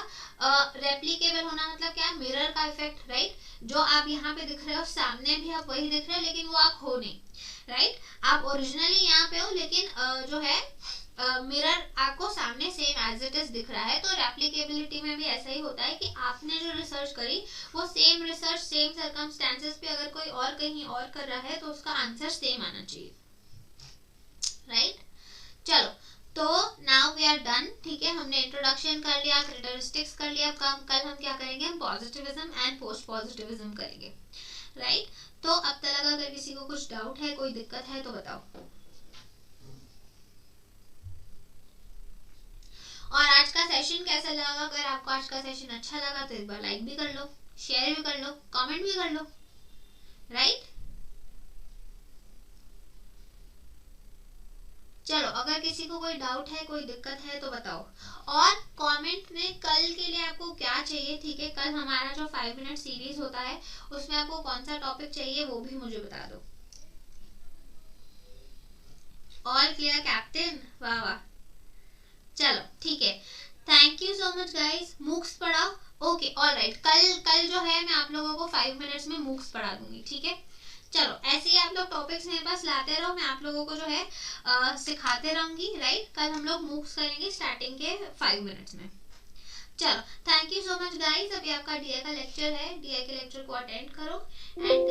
रेप्लिकेबल होना मतलब क्या, मिरर का इफेक्ट, राइट। जो आप यहाँ पे दिख रहे हो सामने भी आप वही दिख रहे हो, लेकिन वो आप हो नहीं, राइट। आप ओरिजिनली यहाँ पे हो, लेकिन जो है मिरर आपको सामने सेम एज इट इज दिख रहा है, तो रेप्लिकेबिलिटी में भी ऐसा ही होता है कि आपने जो रिसर्च करी वो सेम रिसर्च सेम सर्कमस्टेंसेस पे अगर कोई और कहीं और कर रहा है तो उसका आंसर सेम आना चाहिए, राइट। चलो तो नाउ वी आर डन, ठीक है, हमने इंट्रोडक्शन कर लिया, कैरेक्टरिस्टिक्स कर लिया। कल हम क्या करेंगे, हम पॉजिटिविज्म एंड पोस्ट पॉजिटिविज्म करेंगे, राइट। तो अब तक अगर किसी को कुछ डाउट है, कोई दिक्कत है तो बताओ। और आज का सेशन कैसा लगा? अगर आपको आज का सेशन अच्छा लगा तो एक बार लाइक भी कर लो, शेयर भी कर लो, कमेंट भी कर लो, राइट। चलो अगर किसी को कोई डाउट है, कोई दिक्कत है तो बताओ, और कमेंट में कल के लिए आपको क्या चाहिए, ठीक है, कल हमारा जो 5 मिनट सीरीज होता है उसमें आपको कौन सा टॉपिक चाहिए वो भी मुझे बता दो। ऑल क्लियर कैप्टन, वाह वाह, चलो ठीक है, thank you so much guys. MOOCs पढ़ाओ, ओके ऑलराइट, कल जो है मैं आप लोगों को 5 मिनट्स में मूक्स पढ़ा दूंगी, ठीक है। चलो ऐसे ही आप लोग टॉपिक्स मेरे पास लाते रहो, मैं आप लोगों को जो है सिखाते रहूंगी, राइट। कल हम लोग मूव्स करेंगे स्टार्टिंग के 5 मिनट्स में। चलो thank you so much guys. अभी आपका डीआई का लेक्चर है, डीआई के लेक्चर को अटेंड करो एंड